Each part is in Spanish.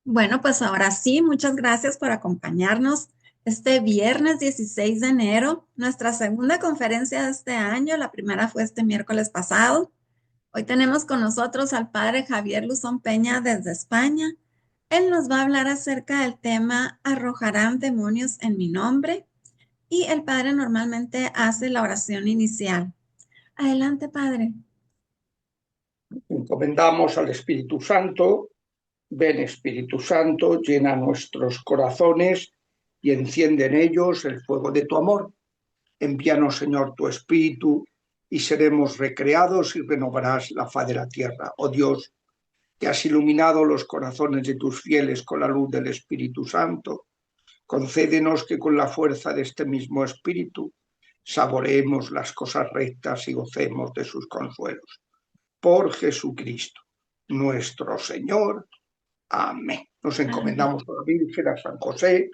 Bueno, pues ahora sí, muchas gracias por acompañarnos este viernes 16 de enero, nuestra segunda conferencia de este año. La primera fue este miércoles pasado. Hoy tenemos con nosotros al padre Javier Luzón Peña desde España. Él nos va a hablar acerca del tema ¿Arrojarán demonios en mi nombre? Y el padre normalmente hace la oración inicial. Adelante, padre. Encomendamos al Espíritu Santo. Ven, Espíritu Santo, llena nuestros corazones y enciende en ellos el fuego de tu amor. Envíanos, Señor, tu Espíritu y seremos recreados y renovarás la faz de la tierra. Oh Dios, que has iluminado los corazones de tus fieles con la luz del Espíritu Santo, concédenos que con la fuerza de este mismo Espíritu saboreemos las cosas rectas y gocemos de sus consuelos. Por Jesucristo, nuestro Señor. Amén. Nos Amén. encomendamos a la Virgen, a San José,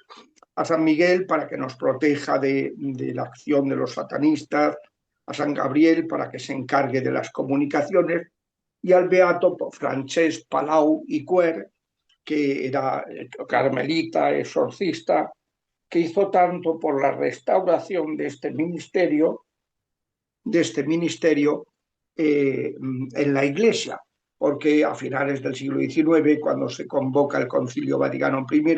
a San Miguel para que nos proteja de la acción de los satanistas, a San Gabriel para que se encargue de las comunicaciones y al beato Francesc Palau y Quer, que era carmelita, exorcista, que hizo tanto por la restauración de este ministerio en la Iglesia, porque a finales del siglo XIX, cuando se convoca el Concilio Vaticano I,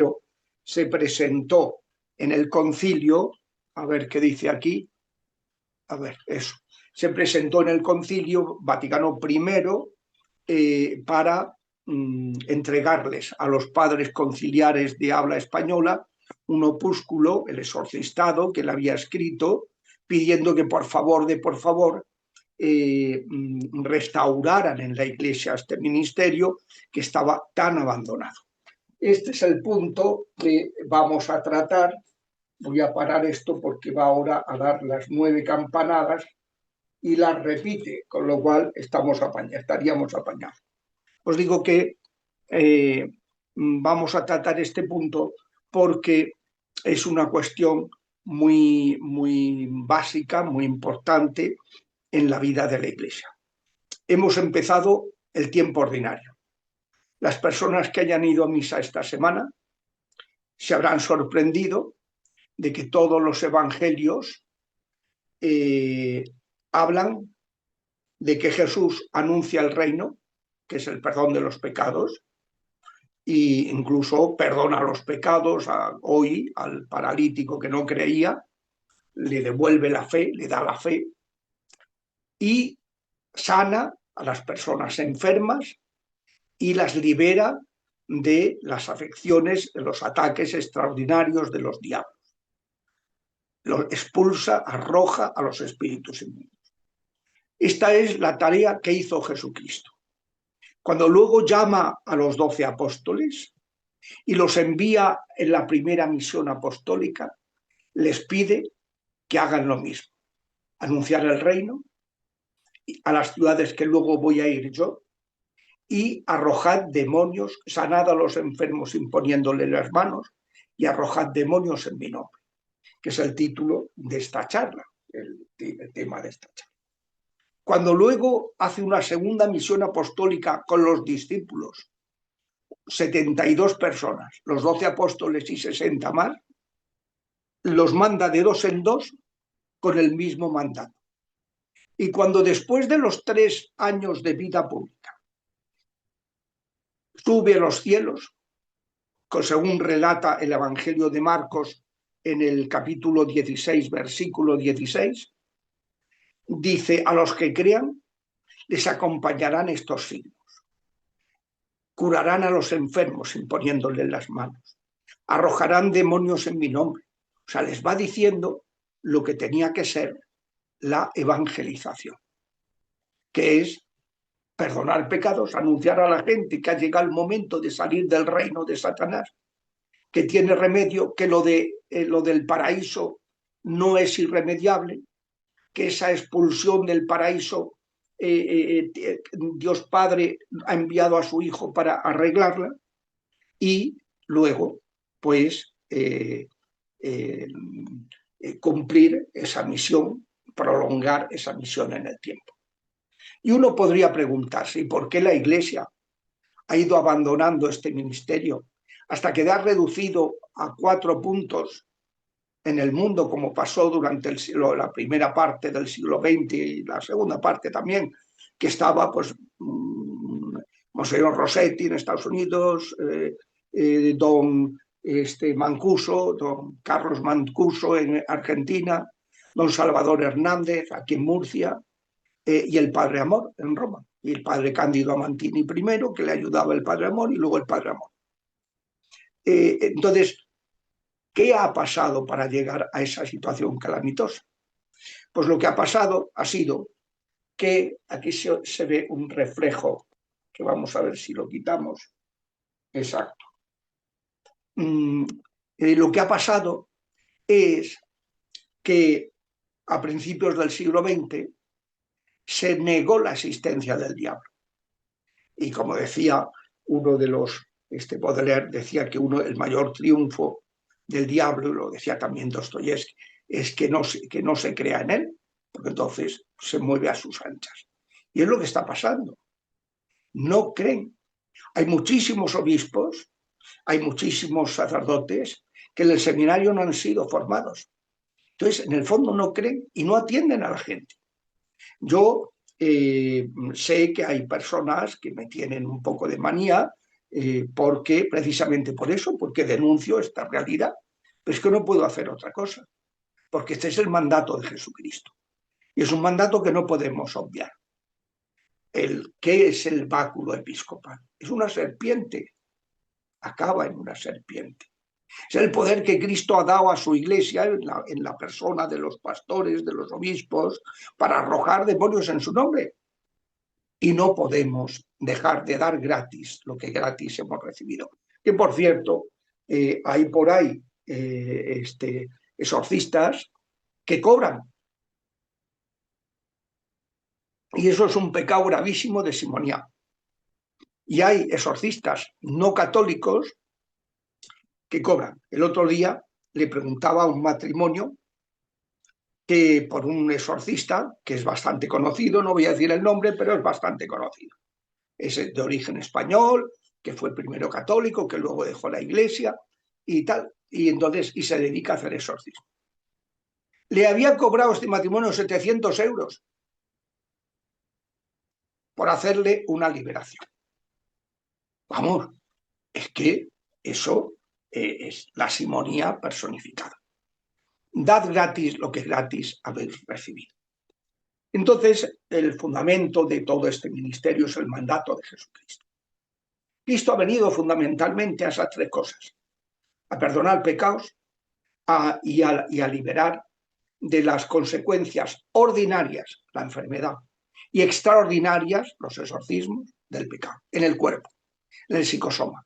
se presentó en el concilio, a ver qué dice aquí, a ver, eso, se presentó en el Concilio Vaticano I para entregarles a los padres conciliares de habla española un opúsculo, el exorcistado, que él había escrito, pidiendo que por favor, restauraran en la Iglesia este ministerio que estaba tan abandonado. Este es el punto que vamos a tratar. Voy a parar esto porque va ahora a dar las 9 campanadas y las repite, con lo cual estaríamos apañados. Os digo que vamos a tratar este punto porque es una cuestión muy, muy básica, muy importante en la vida de la Iglesia. Hemos empezado el tiempo ordinario. Las personas que hayan ido a misa esta semana se habrán sorprendido de que todos los evangelios hablan de que Jesús anuncia el reino, que es el perdón de los pecados, e incluso perdona los pecados hoy al paralítico que no creía, le devuelve la fe, le da la fe y sana a las personas enfermas y las libera de las afecciones, de los ataques extraordinarios de los diablos. Los expulsa, arroja a los espíritus inmundos. Esta es la tarea que hizo Jesucristo. Cuando luego llama a los 12 apóstoles y los envía en la primera misión apostólica, les pide que hagan lo mismo, anunciar el reino a las ciudades que luego voy a ir yo y arrojad demonios, sanad a los enfermos imponiéndole las manos y arrojad demonios en mi nombre, que es el título de esta charla, el tema de esta charla. Cuando luego hace una segunda misión apostólica con los discípulos, 72 personas, los 12 apóstoles y 60 más, los manda de dos en dos con el mismo mandato. Y cuando después de los 3 años de vida pública sube a los cielos, según relata el Evangelio de Marcos en el capítulo 16, versículo 16, dice: a los que crean les acompañarán estos signos. Curarán a los enfermos imponiéndoles las manos. Arrojarán demonios en mi nombre. O sea, les va diciendo lo que tenía que ser la evangelización, que es perdonar pecados, anunciar a la gente que ha llegado el momento de salir del reino de Satanás, que tiene remedio, que lo del paraíso no es irremediable, que esa expulsión del paraíso Dios Padre ha enviado a su Hijo para arreglarla y luego, pues, cumplir esa misión, prolongar esa misión en el tiempo. Y uno podría preguntarse, ¿y por qué la Iglesia ha ido abandonando este ministerio hasta quedar reducido a 4 puntos en el mundo, como pasó durante la primera parte del siglo XX y la segunda parte también, que estaba pues Monseñor Rossetti en Estados Unidos, don Mancuso, don Carlos Mancuso en Argentina, don Salvador Hernández aquí en Murcia, y el Padre Amor en Roma, y el Padre Cándido Amantini primero, que le ayudaba el Padre Amor, y luego el Padre Amor. Entonces, ¿qué ha pasado para llegar a esa situación calamitosa? Pues lo que ha pasado ha sido que aquí se ve un reflejo, que vamos a ver si lo quitamos. Exacto. Lo que ha pasado es que a principios del siglo XX se negó la existencia del diablo. Y como decía uno de los, Baudelaire decía que el mayor triunfo del diablo, y lo decía también Dostoyevsky, es que no se crea en él, porque entonces se mueve a sus anchas. Y es lo que está pasando. No creen. Hay muchísimos obispos, hay muchísimos sacerdotes que en el seminario no han sido formados. Entonces, en el fondo no creen y no atienden a la gente. Yo sé que hay personas que me tienen un poco de manía porque, precisamente por eso, porque denuncio esta realidad, pero es que no puedo hacer otra cosa, porque este es el mandato de Jesucristo y es un mandato que no podemos obviar. ¿Qué es el báculo episcopal? Es una serpiente, acaba en una serpiente. Es el poder que Cristo ha dado a su iglesia en la persona de los pastores, de los obispos, para arrojar demonios en su nombre. Y no podemos dejar de dar gratis lo que gratis hemos recibido. Que por cierto, hay por ahí exorcistas que cobran. Y eso es un pecado gravísimo de simonía. Y hay exorcistas no católicos que cobran. El otro día le preguntaba a un matrimonio que por un exorcista, que es bastante conocido, no voy a decir el nombre, pero es bastante conocido. Es de origen español, que fue primero católico, que luego dejó la iglesia y tal, y se dedica a hacer exorcismo. Le había cobrado este matrimonio 700 euros por hacerle una liberación. Vamos, es que eso es la simonía personificada. Dad gratis lo que gratis habéis recibido. Entonces, el fundamento de todo este ministerio es el mandato de Jesucristo. Cristo ha venido fundamentalmente a esas 3 cosas: a perdonar pecados y a liberar de las consecuencias ordinarias, la enfermedad, y extraordinarias, los exorcismos, del pecado, en el cuerpo, en el psicosoma.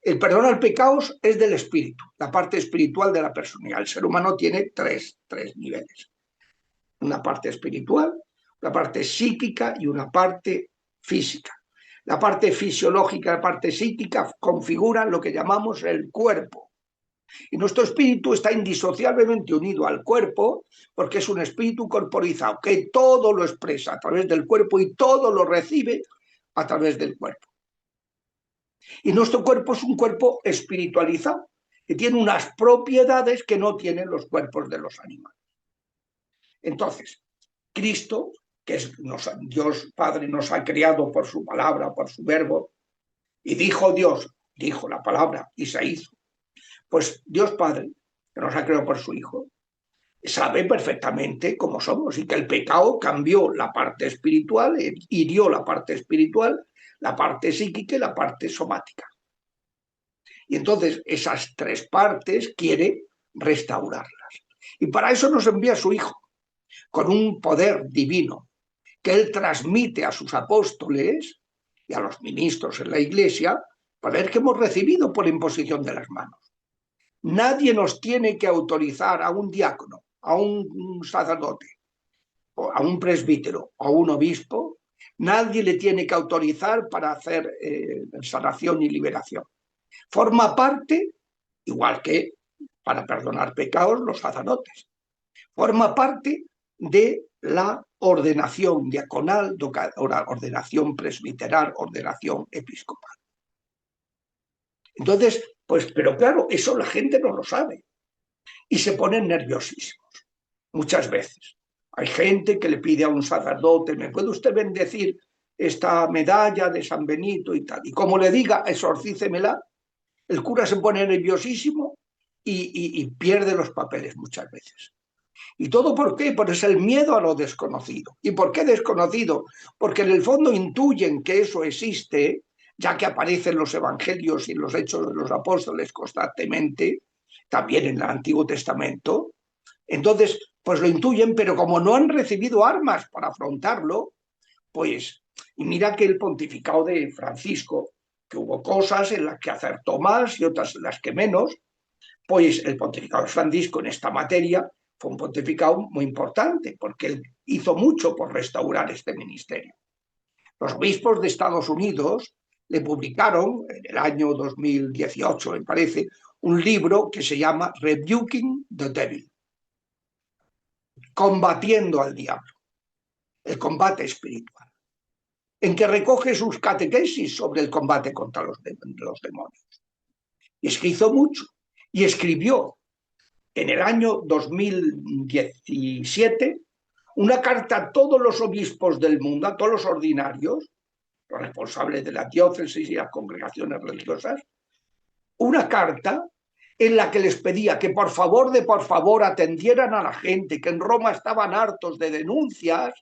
El perdonar pecados es del espíritu, la parte espiritual de la personalidad. El ser humano tiene tres niveles: una parte espiritual, una parte psíquica y una parte física. La parte fisiológica, la parte psíquica configuran lo que llamamos el cuerpo. Y nuestro espíritu está indisociablemente unido al cuerpo porque es un espíritu corporizado que todo lo expresa a través del cuerpo y todo lo recibe a través del cuerpo. Y nuestro cuerpo es un cuerpo espiritualizado que tiene unas propiedades que no tienen los cuerpos de los animales. Entonces, Cristo, que es Dios Padre, nos ha creado por su palabra, por su verbo, y dijo Dios, dijo la palabra y se hizo. Pues Dios Padre, que nos ha creado por su Hijo, sabe perfectamente cómo somos y que el pecado cambió la parte espiritual, hirió la parte espiritual, la parte psíquica y la parte somática. Y entonces esas 3 partes quiere restaurarlas. Y para eso nos envía a su Hijo, con un poder divino que él transmite a sus apóstoles y a los ministros en la iglesia, poder que hemos recibido por imposición de las manos. Nadie nos tiene que autorizar a un diácono, a un sacerdote, a un presbítero, a un obispo. Nadie le tiene que autorizar para hacer sanación y liberación. Forma parte, igual que para perdonar pecados, los sacerdotes. Forma parte de la ordenación diaconal, ordenación presbiteral, ordenación episcopal. Entonces, pues, pero claro, eso la gente no lo sabe y se ponen nerviosísimos muchas veces. Hay gente que le pide a un sacerdote, ¿me puede usted bendecir esta medalla de San Benito y tal? Y como le diga, exorcícemela, el cura se pone nerviosísimo y pierde los papeles muchas veces. ¿Y todo por qué? Pues es el miedo a lo desconocido. ¿Y por qué desconocido? Porque en el fondo intuyen que eso existe, ya que aparecen los evangelios y los hechos de los apóstoles constantemente, también en el Antiguo Testamento. Entonces, pues lo intuyen, pero como no han recibido armas para afrontarlo, pues, y mira que el pontificado de Francisco, que hubo cosas en las que acertó más y otras en las que menos, pues el pontificado de Francisco en esta materia fue un pontificado muy importante, porque él hizo mucho por restaurar este ministerio. Los obispos de Estados Unidos le publicaron en el año 2018, me parece, un libro que se llama Rebuking the Devil, combatiendo al diablo, el combate espiritual, en que recoge sus catequesis sobre el combate contra los demonios. Y es que hizo mucho, y escribió en el año 2017 una carta a todos los obispos del mundo, a todos los ordinarios, los responsables de las diócesis y las congregaciones religiosas, una carta en la que les pedía que por favor atendieran a la gente, que en Roma estaban hartos de denuncias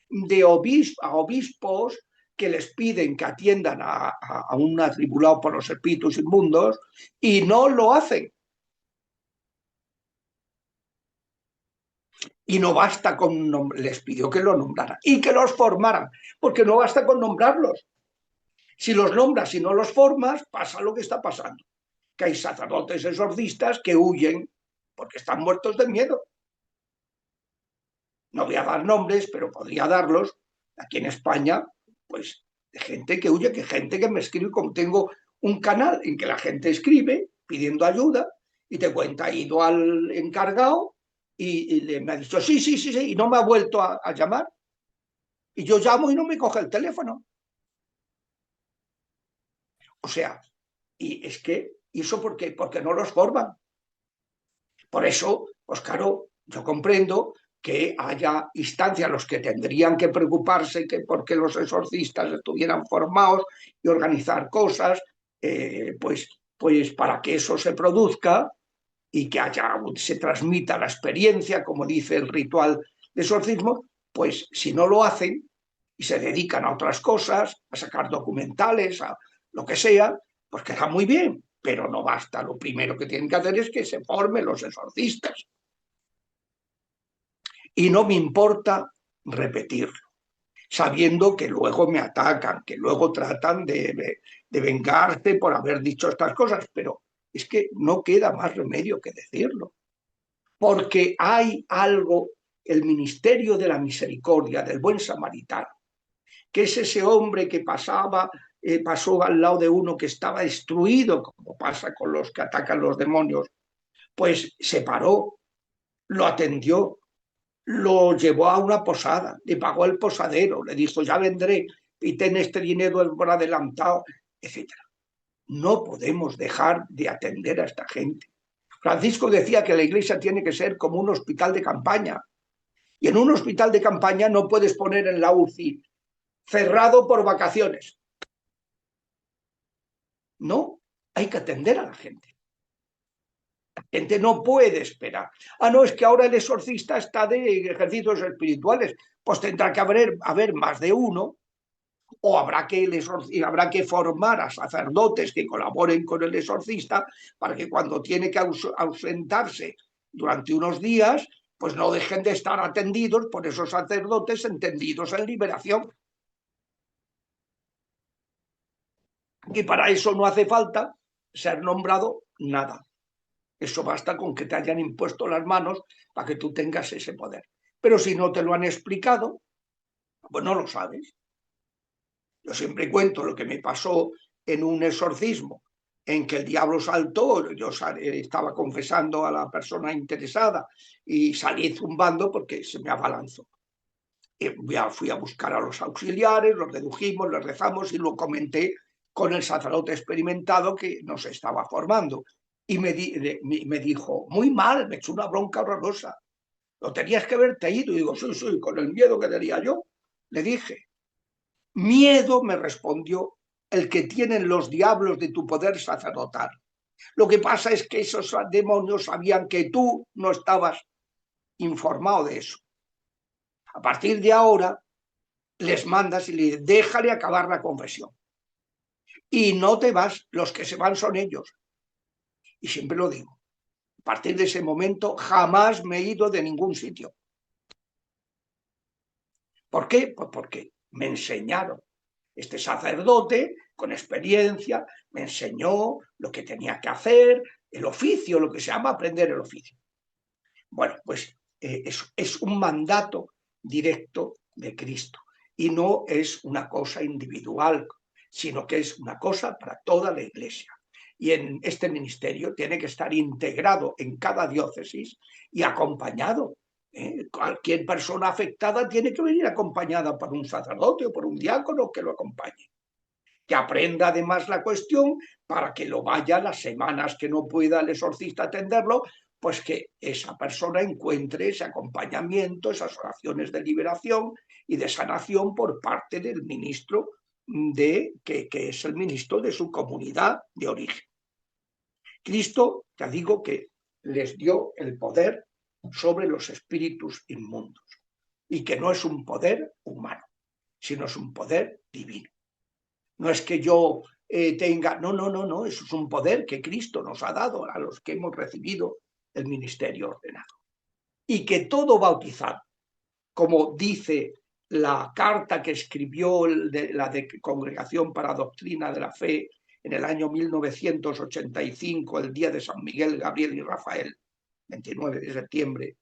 de obispos que les piden que atiendan a un atribulado por los espíritus inmundos y no lo hacen. Y no basta con, les pidió que lo nombraran y que los formaran, porque no basta con nombrarlos. Si los nombras y no los formas, pasa lo que está pasando, que hay sacerdotes exorcistas que huyen porque están muertos de miedo. No voy a dar nombres, pero podría darlos. Aquí en España, pues, de gente que huye, que gente que me escribe, como tengo un canal en que la gente escribe pidiendo ayuda y te cuenta, ha ido al encargado y me ha dicho, sí, sí, sí, sí, y no me ha vuelto a llamar. Y yo llamo y no me coge el teléfono. O sea, y es que, ¿y eso por qué? Porque no los forman. Por eso, pues claro, yo comprendo que haya instancias los que tendrían que preocuparse que porque los exorcistas estuvieran formados y organizar cosas, pues para que eso se produzca y que se transmita la experiencia, como dice el ritual de exorcismo, pues si no lo hacen y se dedican a otras cosas, a sacar documentales, a lo que sea, pues queda muy bien, pero no basta. Lo primero que tienen que hacer es que se formen los exorcistas. Y no me importa repetirlo, sabiendo que luego me atacan, que luego tratan de vengarse por haber dicho estas cosas, pero es que no queda más remedio que decirlo, porque hay algo, el ministerio de la misericordia, del buen samaritano, que es ese hombre que pasó al lado de uno que estaba destruido, como pasa con los que atacan los demonios, pues se paró, lo atendió, lo llevó a una posada, le pagó el posadero, le dijo, ya vendré y ten este dinero por adelantado, etcétera. No podemos dejar de atender a esta gente. Francisco decía que la iglesia tiene que ser como un hospital de campaña. Y en un hospital de campaña no puedes poner en la UCI cerrado por vacaciones. No, hay que atender a la gente. La gente no puede esperar. Ah, no, es que ahora el exorcista está de ejercicios espirituales. Pues tendrá que haber más de uno, o habrá que formar a sacerdotes que colaboren con el exorcista para que cuando tiene que ausentarse durante unos días, pues no dejen de estar atendidos por esos sacerdotes entendidos en liberación. Y para eso no hace falta ser nombrado nada. Eso basta con que te hayan impuesto las manos para que tú tengas ese poder. Pero si no te lo han explicado, pues no lo sabes. Yo siempre cuento lo que me pasó en un exorcismo, en que el diablo saltó, yo estaba confesando a la persona interesada y salí zumbando porque se me abalanzó. Fui a buscar a los auxiliares, los redujimos, los rezamos y lo comenté con el sacerdote experimentado que nos estaba formando. Y me dijo, muy mal, me echó una bronca horrorosa. Lo tenías que haberte ido. Y digo, sí, sí, con el miedo que tenía yo. Le dije, miedo, me respondió, el que tienen los diablos de tu poder sacerdotal. Lo que pasa es que esos demonios sabían que tú no estabas informado de eso. A partir de ahora, les mandas y le dices, déjale acabar la confesión. Y no te vas, los que se van son ellos. Y siempre lo digo. A partir de ese momento, jamás me he ido de ningún sitio. ¿Por qué? Pues porque me enseñaron. Este sacerdote, con experiencia, me enseñó lo que tenía que hacer, el oficio, lo que se llama aprender el oficio. Bueno, pues es un mandato directo de Cristo y no es una cosa individual, sino que es una cosa para toda la Iglesia. Y en este ministerio tiene que estar integrado en cada diócesis y acompañado. Cualquier persona afectada tiene que venir acompañada por un sacerdote o por un diácono que lo acompañe. Que aprenda además la cuestión para que lo vaya las semanas que no pueda el exorcista atenderlo, pues que esa persona encuentre ese acompañamiento, esas oraciones de liberación y de sanación por parte del ministro que es el ministro de su comunidad de origen. Cristo, te digo que les dio el poder sobre los espíritus inmundos y que no es un poder humano, sino es un poder divino. No es que yo tenga, no, eso es un poder que Cristo nos ha dado a los que hemos recibido el ministerio ordenado. Y que todo bautizado, como dice la carta que escribió la Congregación para Doctrina de la Fe en el año 1985, el día de San Miguel, Gabriel y Rafael, 29 de septiembre,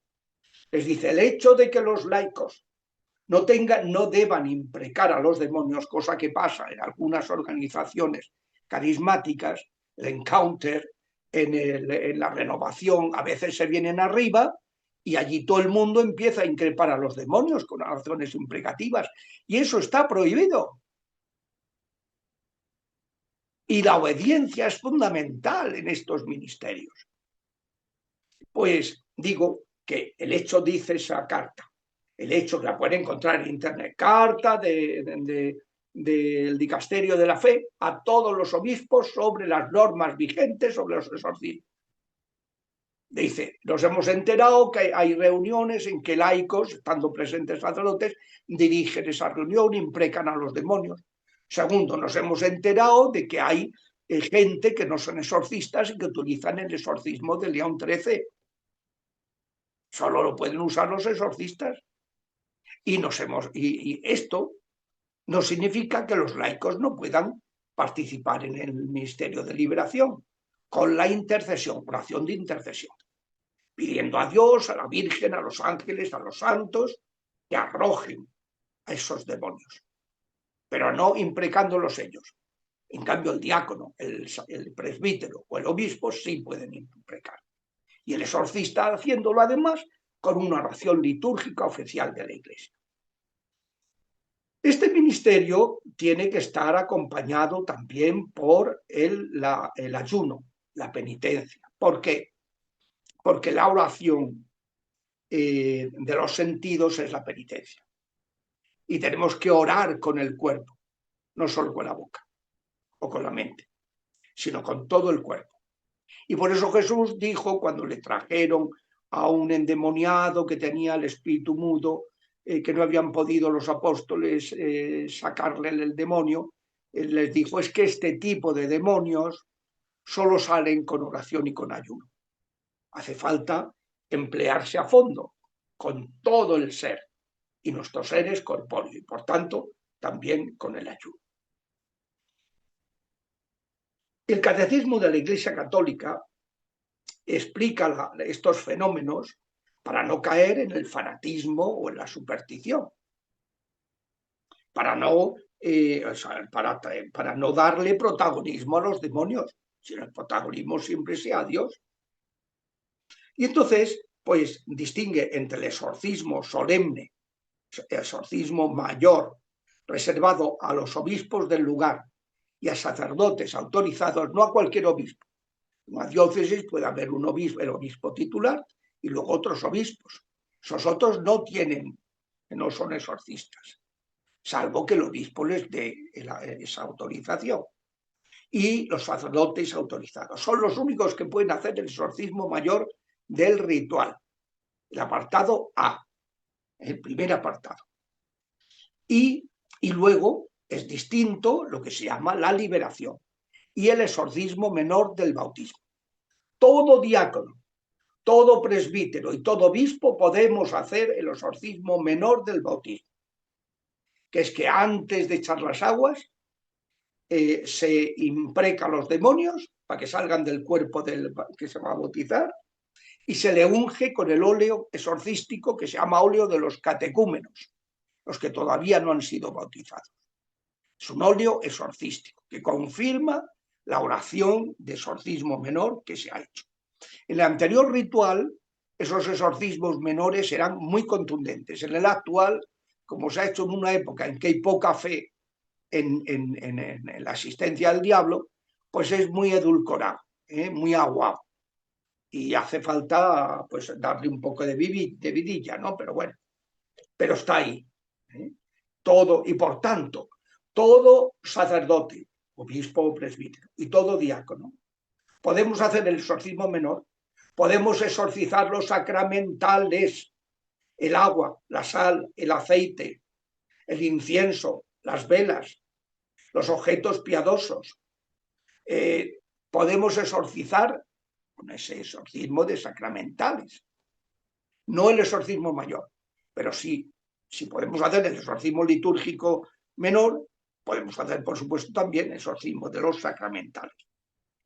les dice, el hecho de que los laicos no deban imprecar a los demonios, cosa que pasa en algunas organizaciones carismáticas, el encounter, en la renovación, a veces se vienen arriba y allí todo el mundo empieza a increpar a los demonios con oraciones imprecativas y eso está prohibido. Y la obediencia es fundamental en estos ministerios. Pues digo que el hecho dice esa carta, el hecho que la pueden encontrar en internet, carta del Dicasterio de la Fe a todos los obispos sobre las normas vigentes sobre los exorcismos. Dice, nos hemos enterado que hay reuniones en que laicos, estando presentes sacerdotes, dirigen esa reunión, imprecan a los demonios. Segundo, nos hemos enterado de que hay gente que no son exorcistas y que utilizan el exorcismo de León XIII. Solo lo pueden usar los exorcistas. Y esto no significa que los laicos no puedan participar en el ministerio de liberación con la intercesión, oración de intercesión, pidiendo a Dios, a la Virgen, a los ángeles, a los santos, que arrojen a esos demonios, pero no imprecándolos ellos. En cambio, el diácono, el presbítero o el obispo sí pueden imprecar. Y el exorcista haciéndolo además con una oración litúrgica oficial de la Iglesia. Este ministerio tiene que estar acompañado también por el ayuno, la penitencia. ¿Por qué? Porque la oración de los sentidos es la penitencia. Y tenemos que orar con el cuerpo, no solo con la boca o con la mente, sino con todo el cuerpo. Y por eso Jesús dijo, cuando le trajeron a un endemoniado que tenía el espíritu mudo, que no habían podido los apóstoles sacarle el demonio, les dijo, es que este tipo de demonios solo salen con oración y con ayuno. Hace falta emplearse a fondo, con todo el ser, y nuestro ser es corpóreo, y por tanto también con el ayuno. El Catecismo de la Iglesia Católica explica estos fenómenos para no caer en el fanatismo o en la superstición, para no darle protagonismo a los demonios, sino el protagonismo siempre sea a Dios. Y entonces, pues distingue entre el exorcismo solemne, el exorcismo mayor, reservado a los obispos del lugar, y a sacerdotes autorizados, no a cualquier obispo. En una diócesis puede haber un obispo, el obispo titular, y luego otros obispos. Esos otros no son exorcistas, salvo que el obispo les dé esa autorización. Y los sacerdotes autorizados son los únicos que pueden hacer el exorcismo mayor del ritual. El apartado A, el primer apartado. Y luego es distinto lo que se llama la liberación y el exorcismo menor del bautismo. Todo diácono, todo presbítero y todo obispo podemos hacer el exorcismo menor del bautismo, que es que antes de echar las aguas se impreca a los demonios para que salgan del cuerpo del que se va a bautizar y se le unge con el óleo exorcístico que se llama óleo de los catecúmenos, los que todavía no han sido bautizados. Es un óleo exorcístico que confirma la oración de exorcismo menor que se ha hecho. En el anterior ritual, esos exorcismos menores eran muy contundentes. En el actual, como se ha hecho en una época en que hay poca fe en la existencia del diablo, pues es muy edulcorado, muy aguado. Y hace falta pues darle un poco de vidilla, ¿no? Pero bueno, pero está ahí. Todo, y por tanto, todo sacerdote, obispo o presbítero, y todo diácono, podemos hacer el exorcismo menor, podemos exorcizar los sacramentales, el agua, la sal, el aceite, el incienso, las velas, los objetos piadosos. Podemos exorcizar con ese exorcismo de sacramentales. No el exorcismo mayor, pero sí, si podemos hacer el exorcismo litúrgico menor, podemos hacer, por supuesto, también el exorcismo de los sacramentales.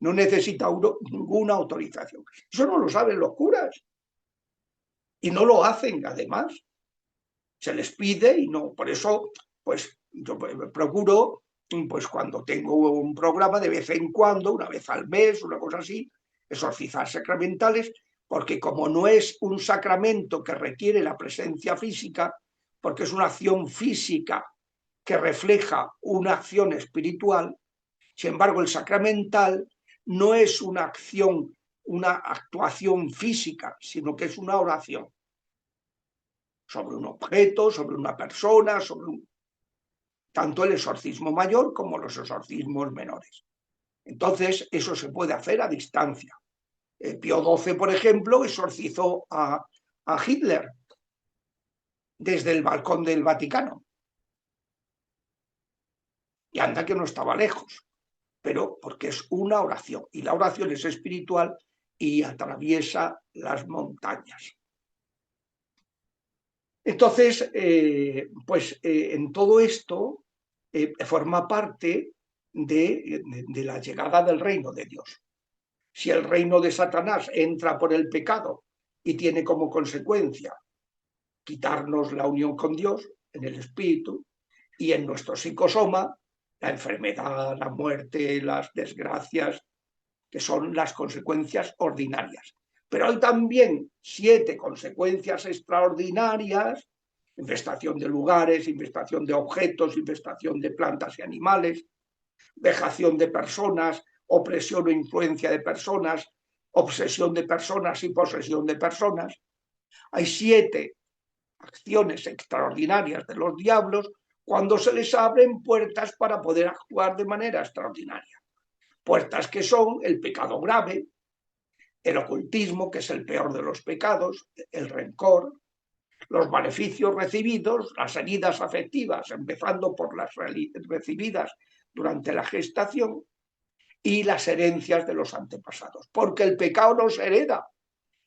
No necesita uno ninguna autorización. Eso no lo saben los curas. Y no lo hacen, además. Se les pide y no. Por eso, pues, yo procuro, pues, cuando tengo un programa, de vez en cuando, una vez al mes, una cosa así, exorcizar sacramentales, porque como no es un sacramento que requiere la presencia física, porque es una acción física que refleja una acción espiritual, sin embargo, el sacramental no es una acción, una actuación física, sino que es una oración sobre un objeto, sobre una persona, tanto el exorcismo mayor como los exorcismos menores. Entonces, eso se puede hacer a distancia. Pío XII, por ejemplo, exorcizó a Hitler desde el balcón del Vaticano. Y anda que no estaba lejos, pero porque es una oración, y la oración es espiritual y atraviesa las montañas. Entonces, en todo esto forma parte de la llegada del reino de Dios. Si el reino de Satanás entra por el pecado y tiene como consecuencia quitarnos la unión con Dios en el espíritu y en nuestro psicosoma, la enfermedad, la muerte, las desgracias, que son las consecuencias ordinarias. Pero hay también 7 consecuencias extraordinarias: infestación de lugares, infestación de objetos, infestación de plantas y animales, vejación de personas, opresión o influencia de personas, obsesión de personas y posesión de personas. Hay 7 acciones extraordinarias de los diablos cuando se les abren puertas para poder actuar de manera extraordinaria. Puertas que son el pecado grave, el ocultismo, que es el peor de los pecados, el rencor, los beneficios recibidos, las heridas afectivas, empezando por las recibidas durante la gestación, y las herencias de los antepasados. Porque el pecado no se hereda,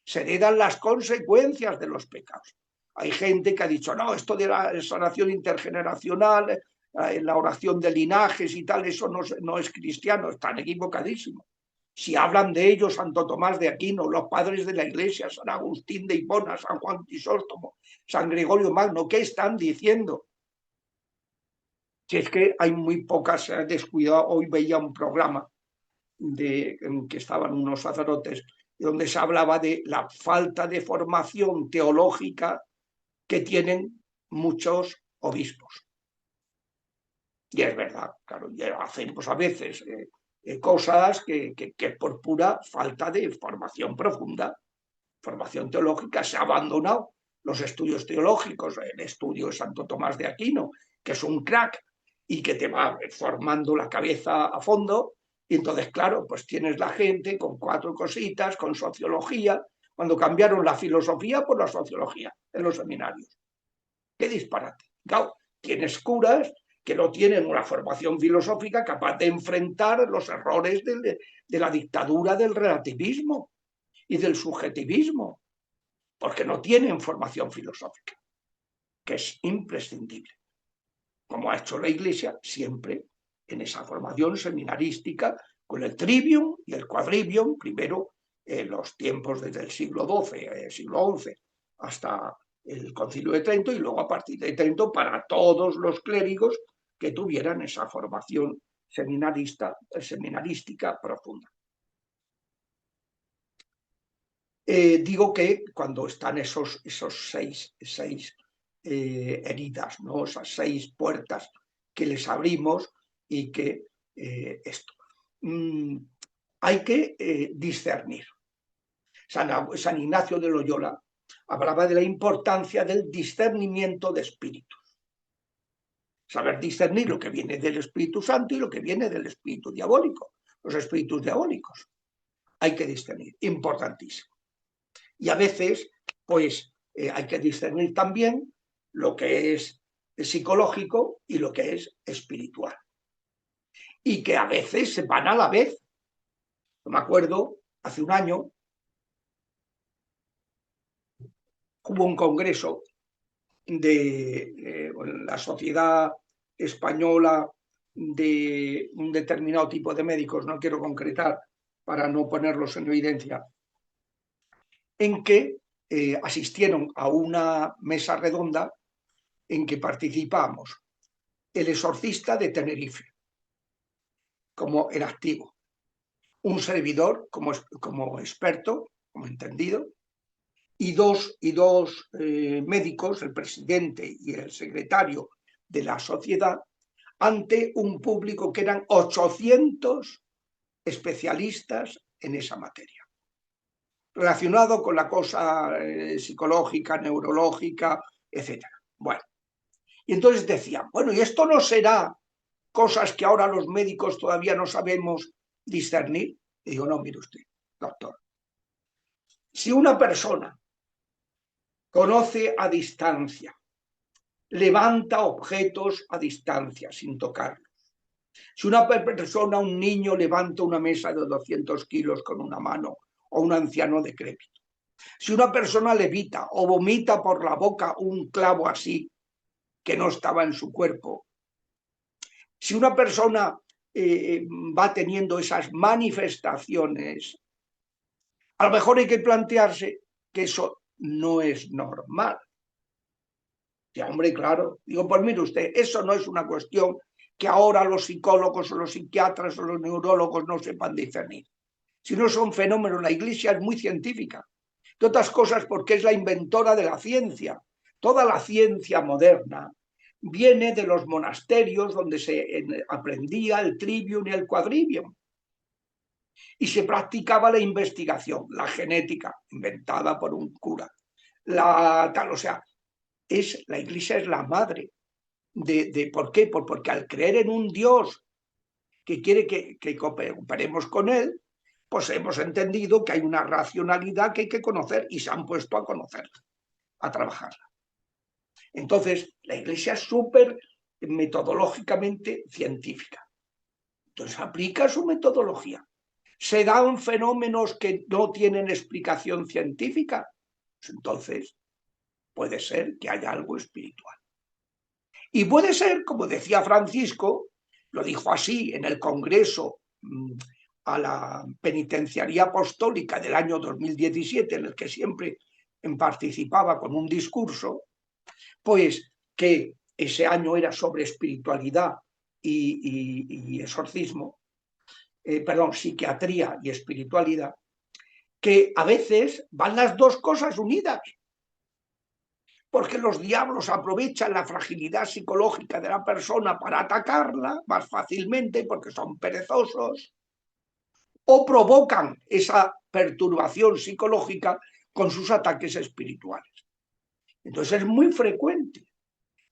se heredan las consecuencias de los pecados. Hay gente que ha dicho, no, esto de la sanación intergeneracional, la oración de linajes y tal, eso no es cristiano. Están equivocadísimos. Si hablan de ello Santo Tomás de Aquino, los padres de la Iglesia, San Agustín de Hipona, San Juan Crisóstomo, San Gregorio Magno, ¿qué están diciendo? Si es que hay muy pocas, se han descuidado. Hoy veía un programa en que estaban unos sacerdotes donde se hablaba de la falta de formación teológica que tienen muchos obispos. Y es verdad, claro, y hacemos a veces cosas que por pura falta de formación profunda, formación teológica, se ha abandonado los estudios teológicos, el estudio de Santo Tomás de Aquino, que es un crack y que te va formando la cabeza a fondo. Y entonces, claro, pues tienes la gente con 4 cositas, con sociología, cuando cambiaron la filosofía por la sociología en los seminarios. ¡Qué disparate! Claro, tienes curas que no tienen una formación filosófica capaz de enfrentar los errores de la dictadura del relativismo y del subjetivismo, porque no tienen formación filosófica, que es imprescindible, como ha hecho la Iglesia siempre en esa formación seminarística, con el trivium y el quadrivium, primero en los tiempos desde el siglo XII, siglo XI, hasta el Concilio de Trento, y luego a partir de Trento para todos los clérigos que tuvieran esa formación seminarística profunda. Digo que cuando están esos seis heridas, ¿no? Esas 6 puertas que les abrimos y que esto. Hay que discernir. San Ignacio de Loyola hablaba de la importancia del discernimiento de espíritus. Saber discernir lo que viene del Espíritu Santo y lo que viene del espíritu diabólico. Los espíritus diabólicos. Hay que discernir. Importantísimo. Y a veces, pues, hay que discernir también lo que es psicológico y lo que es espiritual. Y que a veces se van a la vez. Yo me acuerdo, hace un año, hubo un congreso de la Sociedad Española de un determinado tipo de médicos, no quiero concretar para no ponerlos en evidencia, en que asistieron a una mesa redonda en que participamos el exorcista de Tenerife, como el activo, un servidor como experto, como entendido, y dos médicos, el presidente y el secretario de la sociedad, ante un público que eran 800 especialistas en esa materia, relacionado con la cosa psicológica, neurológica, etc. Bueno, y entonces decían, bueno, ¿y esto no será cosas que ahora los médicos todavía no sabemos discernir? Y digo, no, mire usted, doctor, si una persona conoce a distancia, levanta objetos a distancia sin tocarlos, si una persona, un niño, levanta una mesa de 200 kilos con una mano, o un anciano decrépito, si una persona levita o vomita por la boca un clavo así que no estaba en su cuerpo, si una persona va teniendo esas manifestaciones, a lo mejor hay que plantearse que eso no es normal. Ya, hombre, claro. Digo, pues mire usted, eso no es una cuestión que ahora los psicólogos o los psiquiatras o los neurólogos no sepan discernir. Si no son fenómenos, la Iglesia es muy científica. De otras cosas porque es la inventora de la ciencia. Toda la ciencia moderna viene de los monasterios donde se aprendía el trivium y el quadrivium. Y se practicaba la investigación, la genética, inventada por un cura. O sea, la Iglesia es la madre ¿por qué? Porque al creer en un Dios que quiere que cooperemos con él, pues hemos entendido que hay una racionalidad que hay que conocer y se han puesto a conocerla, a trabajarla. Entonces, la Iglesia es súper metodológicamente científica. Entonces, aplica su metodología. ¿Se dan fenómenos que no tienen explicación científica? Pues entonces, puede ser que haya algo espiritual. Y puede ser, como decía Francisco, lo dijo así en el Congreso a la Penitenciaría Apostólica del año 2017, en el que siempre participaba con un discurso, pues que ese año era sobre espiritualidad y exorcismo, perdón, psiquiatría y espiritualidad, que a veces van las dos cosas unidas. porque los diablos aprovechan la fragilidad psicológica de la persona para atacarla más fácilmente porque son perezosos, o provocan esa perturbación psicológica con sus ataques espirituales. Entonces es muy frecuente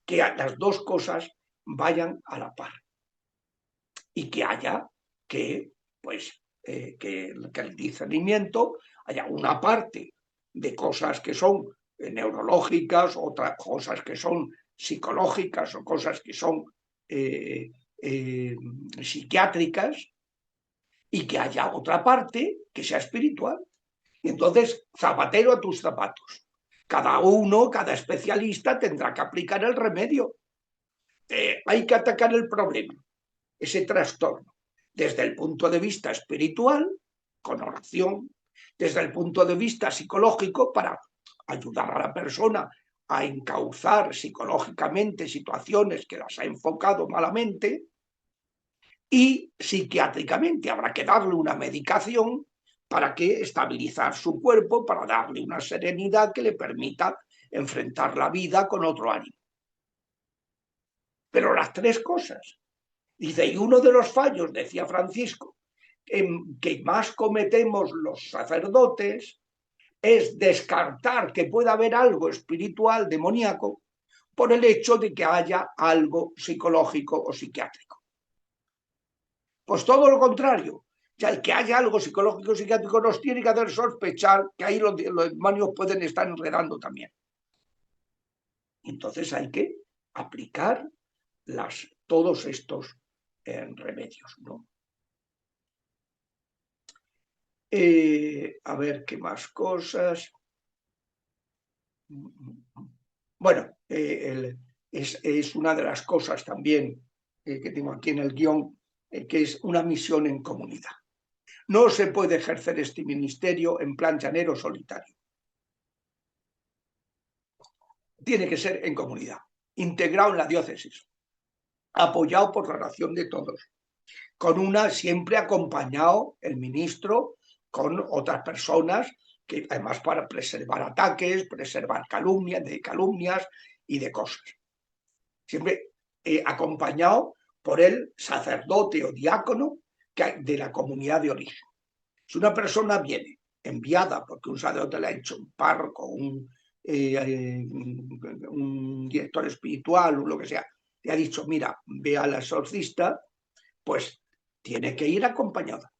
que las dos cosas vayan a la par y que haya que, pues, que el discernimiento haya una parte de cosas que son neurológicas, otras cosas que son psicológicas o cosas que son psiquiátricas, y que haya otra parte que sea espiritual. Y entonces, zapatero a tus zapatos. Cada uno, cada especialista tendrá que aplicar el remedio. Hay que atacar el problema, ese trastorno, desde el punto de vista espiritual, con oración, desde el punto de vista psicológico, para ayudar a la persona a encauzar psicológicamente situaciones que las ha enfocado malamente, y psiquiátricamente habrá que darle una medicación para que estabilizar su cuerpo, para darle una serenidad que le permita enfrentar la vida con otro ánimo. Pero las tres cosas. Dice, y uno de los fallos, decía Francisco, que más cometemos los sacerdotes es descartar que pueda haber algo espiritual, demoníaco, por el hecho de que haya algo psicológico o psiquiátrico. Pues todo lo contrario. Ya el que haya algo psicológico o psiquiátrico nos tiene que hacer sospechar que ahí los demonios pueden estar enredando también. Entonces hay que aplicar todos estos remedios, ¿no? A ver qué más cosas. Bueno, es una de las cosas también que tengo aquí en el guión, que es una misión en comunidad. No se puede ejercer este ministerio en plan llanero solitario. Tiene que ser en comunidad, integrado en la diócesis, apoyado por la oración de todos, con siempre acompañado el ministro con otras personas, que además para preservar ataques, preservar calumnias y de cosas. Siempre acompañado por el sacerdote o diácono de la comunidad de origen. Si una persona viene enviada porque un sacerdote le ha hecho un párroco, un director espiritual o lo que sea, le ha dicho, mira, ve al exorcista, pues tiene que ir acompañada.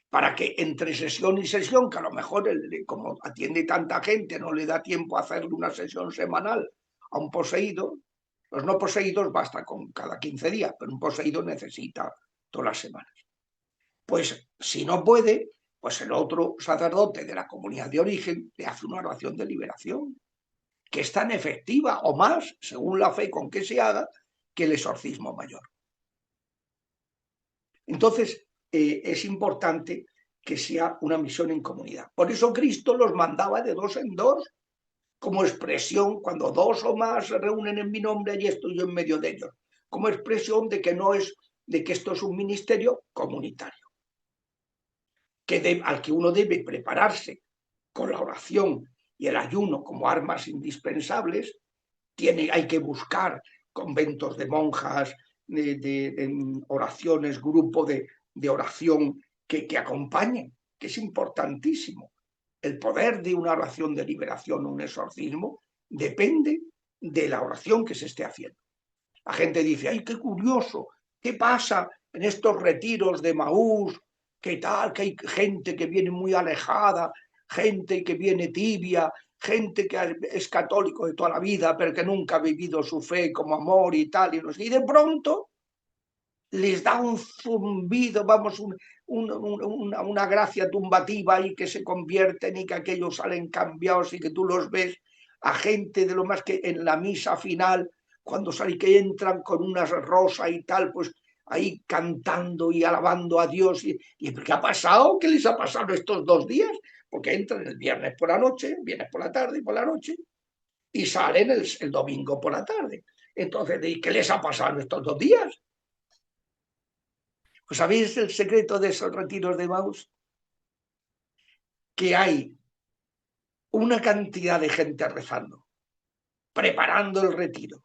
Para que entre sesión y sesión, que a lo mejor como atiende tanta gente, no le da tiempo a hacerle una sesión semanal a un poseído, los no poseídos basta con cada 15 días, pero un poseído necesita todas las semanas. Pues si no puede, pues el otro sacerdote de la comunidad de origen le hace una oración de liberación, que es tan efectiva o más, según la fe con que se haga, que el exorcismo mayor. Entonces, es importante que sea una misión en comunidad. Por eso Cristo los mandaba de dos en dos, como expresión, cuando dos o más se reúnen en mi nombre, allí estoy yo en medio de ellos, como expresión de que esto es un ministerio comunitario, al que uno debe prepararse con la oración y el ayuno como armas indispensables. Hay que buscar conventos de monjas, de oraciones, grupo de oración que acompañen, que es importantísimo. El poder de una oración de liberación, un exorcismo, depende de la oración que se esté haciendo. La gente dice, ¡ay, qué curioso! ¿Qué pasa en estos retiros de Maús? ¿Qué tal? Que hay gente que viene muy alejada, gente que viene tibia, gente que es católico de toda la vida, pero que nunca ha vivido su fe como amor y tal, y de pronto les da un zumbido, vamos, una gracia tumbativa y que se convierten y que aquellos salen cambiados y que tú los ves a gente de lo más que en la misa final, cuando salen que entran con una rosa y tal, pues ahí cantando y alabando a Dios. ¿Y qué ha pasado? ¿Qué les ha pasado estos 2 días? Porque entran el viernes por la noche, viernes por la tarde y por la noche, y salen el domingo por la tarde. Entonces, ¿qué les ha pasado estos 2 días? ¿Pues sabéis el secreto de esos retiros de Maús? Que hay una cantidad de gente rezando, preparando el retiro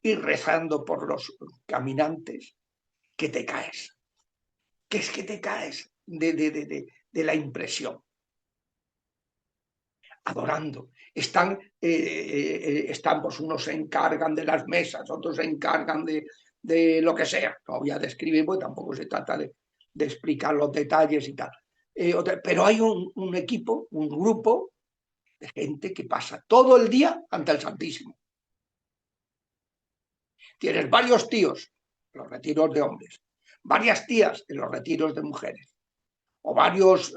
y rezando por los caminantes, que te caes. Que es que te caes de la impresión. Adorando. Están, pues unos se encargan de las mesas, otros se encargan de lo que sea. No voy a describir, porque tampoco se trata de explicar los detalles y tal. Pero hay un equipo, un grupo de gente que pasa todo el día ante el Santísimo. Tienes varios tíos en los retiros de hombres, varias tías en los retiros de mujeres, o varios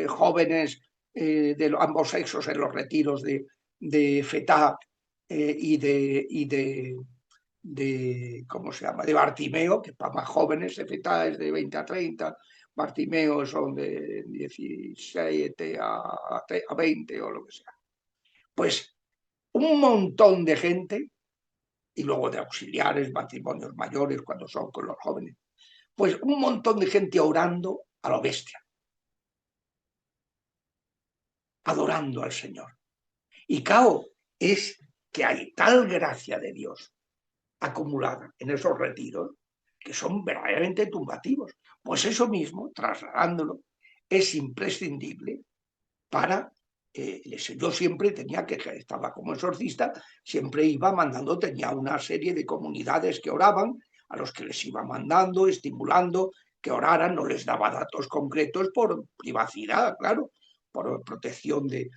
jóvenes de ambos sexos en los retiros de FETA y de ¿cómo se llama? De Bartimeo, que para más jóvenes, FETA es de 20 a 30, Bartimeo son de 17 a 20 o lo que sea. Pues un montón de gente, y luego de auxiliares, matrimonios mayores cuando son con los jóvenes, pues un montón de gente orando a lo bestia, adorando al Señor. Y claro, es que hay tal gracia de Dios acumulada en esos retiros que son verdaderamente tumbativos. Pues eso mismo, trasladándolo, es imprescindible para... yo siempre tenía que, estaba como exorcista, siempre iba mandando, tenía una serie de comunidades que oraban, a los que les iba mandando, estimulando que oraran, no les daba datos concretos por privacidad, claro, por protección de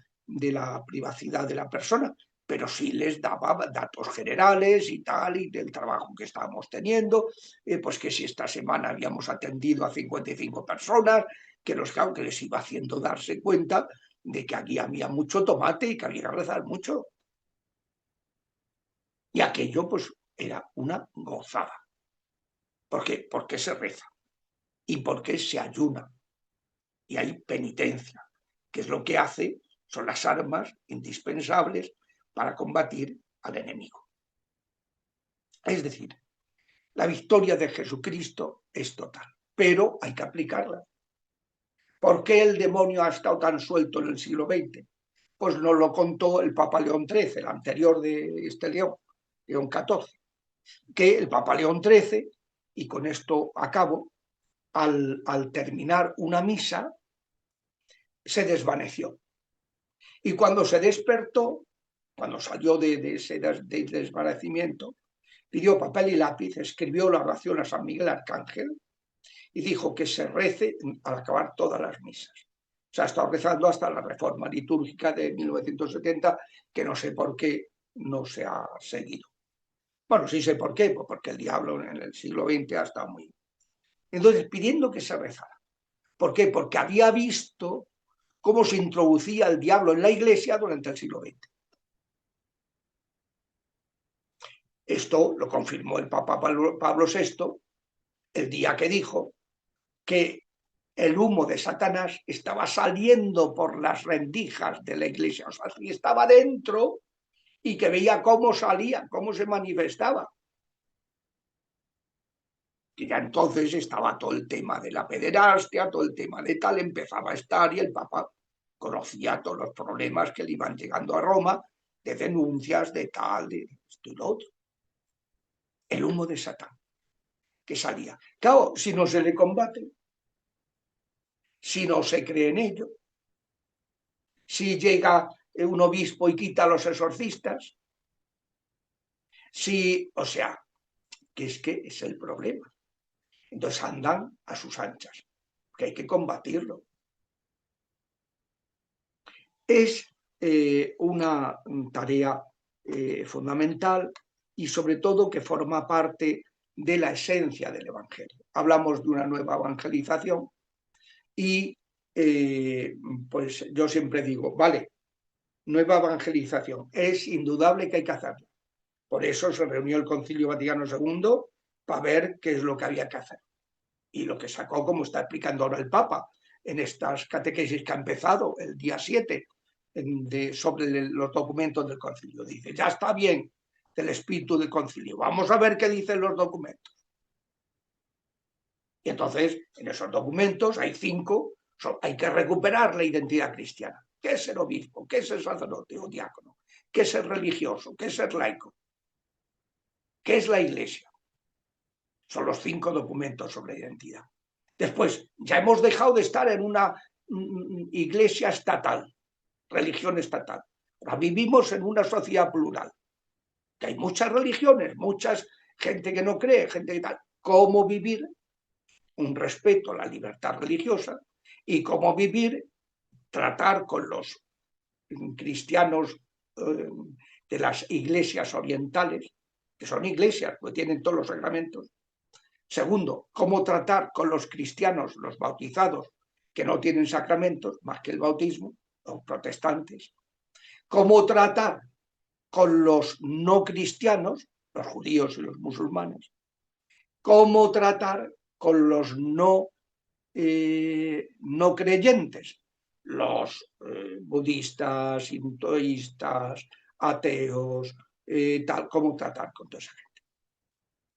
la privacidad de la persona, pero sí les daba datos generales y tal, y del trabajo que estábamos teniendo, pues que si esta semana habíamos atendido a 55 personas, que claro, que les iba haciendo darse cuenta de que aquí había mucho tomate y que había que rezar mucho. Y aquello pues era una gozada. ¿Por qué? Porque se reza y porque se ayuna y hay penitencia, que es lo que hace, son las armas indispensables para combatir al enemigo. Es decir, la victoria de Jesucristo es total, pero hay que aplicarla. ¿Por qué el demonio ha estado tan suelto en el siglo XX? Pues nos lo contó el Papa León XIII, el anterior de este León XIV, que el Papa León XIII, y con esto acabo, al terminar una misa, se desvaneció. Y cuando se despertó, cuando salió de ese desvanecimiento, pidió papel y lápiz, escribió la oración a San Miguel Arcángel y dijo que se rece al acabar todas las misas. O sea, ha estado rezando hasta la reforma litúrgica de 1970, que no sé por qué no se ha seguido. Bueno, sí sé por qué, pues porque el diablo en el siglo XX ha estado muy... Entonces, pidiendo que se rezara. ¿Por qué? Porque había visto cómo se introducía el diablo en la iglesia durante el siglo XX. Esto lo confirmó el Papa Pablo VI el día que dijo que el humo de Satanás estaba saliendo por las rendijas de la iglesia, o sea, que estaba dentro y que veía cómo salía, cómo se manifestaba. Y ya entonces estaba todo el tema de la pederastia, todo el tema de tal, empezaba a estar y el Papa conocía todos los problemas que le iban llegando a Roma, de denuncias, de tal, de esto y lo otro. El humo de Satán que salía. Claro, si no se le combate, si no se cree en ello, si llega un obispo y quita a los exorcistas, si, o sea, que es el problema. Entonces andan a sus anchas, que hay que combatirlo. Es una tarea fundamental y sobre todo que forma parte de la esencia del Evangelio. Hablamos de una nueva evangelización y pues yo siempre digo, vale, nueva evangelización, es indudable que hay que hacerla. Por eso se reunió el Concilio Vaticano II para ver qué es lo que había que hacer. Y lo que sacó, como está explicando ahora el Papa, en estas catequesis que ha empezado el día 7, sobre los documentos del concilio. Dice, ya está bien del espíritu del concilio, vamos a ver qué dicen los documentos. Y entonces, en esos documentos hay 5, hay que recuperar la identidad cristiana. ¿Qué es el obispo? ¿Qué es el sacerdote o diácono? ¿Qué es ser religioso? ¿Qué es ser laico? ¿Qué es la Iglesia? Son los 5 documentos sobre identidad. Después, ya hemos dejado de estar en una iglesia estatal, religión estatal. Ahora vivimos en una sociedad plural, que hay muchas religiones, muchas gente que no cree, gente que tal. ¿Cómo vivir un respeto a la libertad religiosa y cómo vivir, tratar con los cristianos de las iglesias orientales, que son iglesias, pues tienen todos los sacramentos? Segundo, cómo tratar con los cristianos, los bautizados, que no tienen sacramentos más que el bautismo, los protestantes. Cómo tratar con los no cristianos, los judíos y los musulmanes. Cómo tratar con los no creyentes, los budistas, hinduistas, ateos, tal. Cómo tratar con toda esa gente.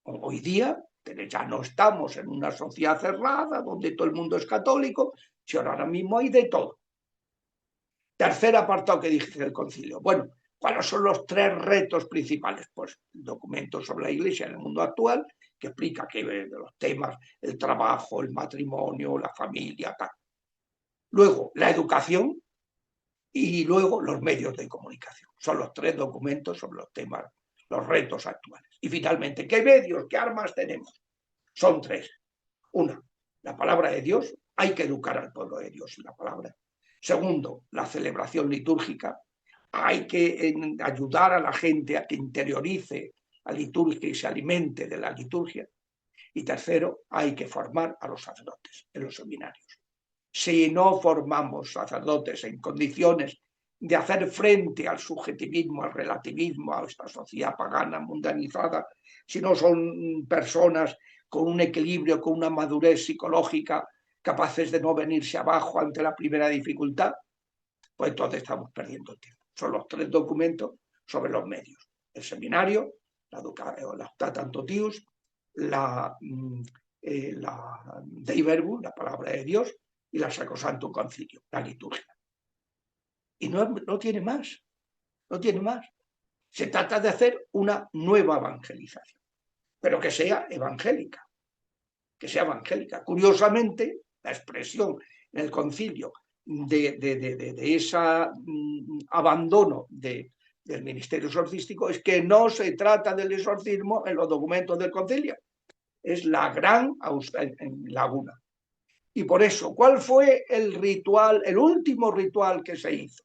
Hoy día ya no estamos en una sociedad cerrada donde todo el mundo es católico, sino ahora mismo hay de todo. Tercer apartado que dice el concilio. Bueno, ¿cuáles son los 3 retos principales? Pues el documento sobre la Iglesia en el mundo actual, que explica que los temas, el trabajo, el matrimonio, la familia, tal. Luego, la educación y luego los medios de comunicación. Son los 3 documentos sobre los temas, los retos actuales. Y finalmente, ¿qué medios, qué armas tenemos? Son 3. Una, la palabra de Dios. Hay que educar al pueblo de Dios en la palabra. Segundo, la celebración litúrgica. Hay que ayudar a la gente a que interiorice la liturgia y se alimente de la liturgia. Y tercero, hay que formar a los sacerdotes en los seminarios. Si no formamos sacerdotes en condiciones de hacer frente al subjetivismo, al relativismo, a esta sociedad pagana, mundanizada, si no son personas con un equilibrio, con una madurez psicológica, capaces de no venirse abajo ante la primera dificultad, pues entonces estamos perdiendo tiempo. Son los 3 documentos sobre los medios. El seminario, la Tantotius, la Dei Verbum, la palabra de Dios, y la Sacrosantum Concilio, la liturgia. Y no tiene más, no tiene más. Se trata de hacer una nueva evangelización, pero que sea evangélica, que sea evangélica. Curiosamente, la expresión en el concilio de ese abandono del ministerio exorcístico es que no se trata del exorcismo en los documentos del concilio. Es la gran laguna. Y por eso, ¿cuál fue el ritual, el último ritual que se hizo?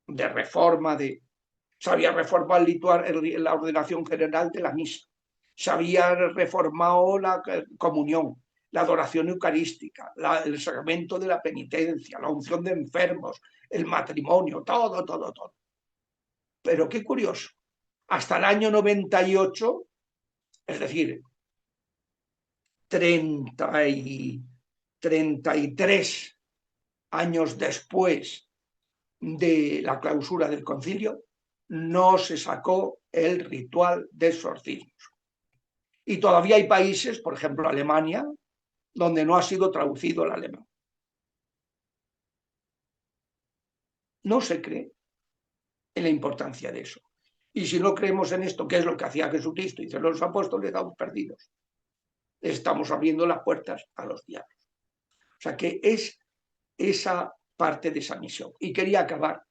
De reforma se había reformado la ordenación general de la misa, se había reformado la comunión, la adoración eucarística, el sacramento de la penitencia, la unción de enfermos, el matrimonio, todo. Pero qué curioso, hasta el año 98, es decir, 33 años después de la clausura del concilio, no se sacó el ritual de exorcismos. Y todavía hay países, por ejemplo Alemania, donde no ha sido traducido al alemán. No se cree en la importancia de eso. Y si no creemos en esto, ¿qué es lo que hacía Jesucristo y los apóstoles? Estamos perdidos. Estamos abriendo las puertas a los diablos. O sea que es esa parte de esa misión. Y quería acabar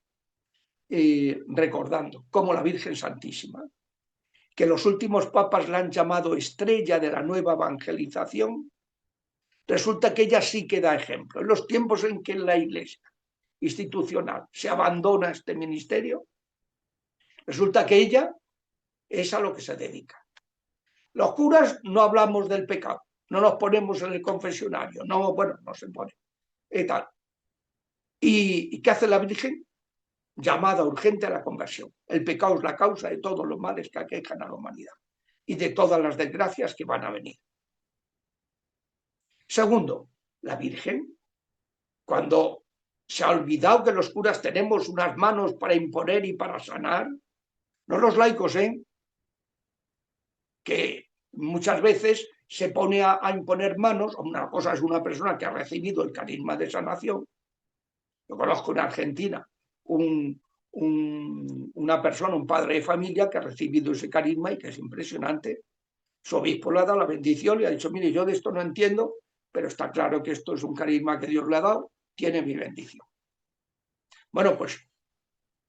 recordando cómo la Virgen Santísima, que los últimos papas la han llamado estrella de la nueva evangelización, resulta que ella sí que da ejemplo. En los tiempos en que la Iglesia institucional se abandona este ministerio, resulta que ella es a lo que se dedica. Los curas no hablamos del pecado, no nos ponemos en el confesionario, no se pone. Y tal. ¿Y qué hace la Virgen? Llamada urgente a la conversión. El pecado es la causa de todos los males que aquejan a la humanidad y de todas las desgracias que van a venir. Segundo, la Virgen, cuando se ha olvidado que los curas tenemos unas manos para imponer y para sanar, no los laicos, que muchas veces se pone a imponer manos. Una cosa es una persona que ha recibido el carisma de sanación. Yo conozco en Argentina un una persona, un padre de familia que ha recibido ese carisma y que es impresionante. Su obispo le ha dado la bendición y ha dicho, mire, yo de esto no entiendo, pero está claro que esto es un carisma que Dios le ha dado, tiene mi bendición. Bueno, pues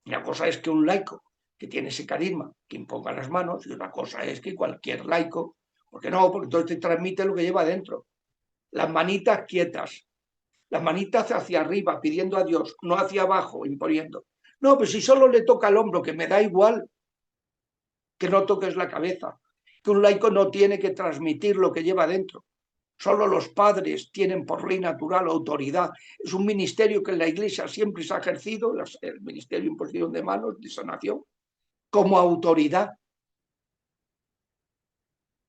una cosa es que un laico que tiene ese carisma, que imponga las manos, y otra cosa es que cualquier laico, porque no, porque entonces te transmite lo que lleva dentro. Las manitas quietas, las manitas hacia arriba, pidiendo a Dios, no hacia abajo, imponiendo. No, pues si solo le toca el hombro, que me da igual que no toques la cabeza, que un laico no tiene que transmitir lo que lleva dentro. Solo los padres tienen por ley natural autoridad. Es un ministerio que en la Iglesia siempre se ha ejercido, el ministerio de imposición de manos, de sanación, como autoridad.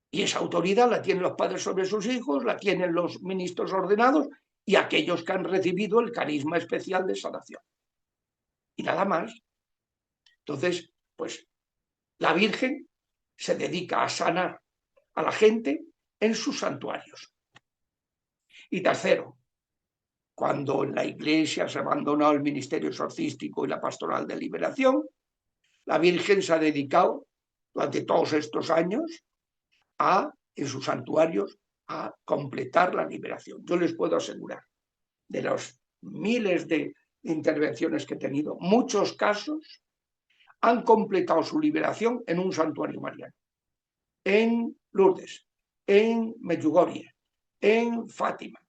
Y esa autoridad la tienen los padres sobre sus hijos, la tienen los ministros ordenados y aquellos que han recibido el carisma especial de sanación. Y nada más. Entonces, pues la Virgen se dedica a sanar a la gente en sus santuarios. Y tercero, cuando en la Iglesia se abandonó el ministerio exorcístico y la pastoral de liberación, la Virgen se ha dedicado durante todos estos años en sus santuarios, a completar la liberación. Yo les puedo asegurar, de los miles de intervenciones que he tenido, muchos casos han completado su liberación en un santuario mariano. En Lourdes, en Medjugorje, en Fátima,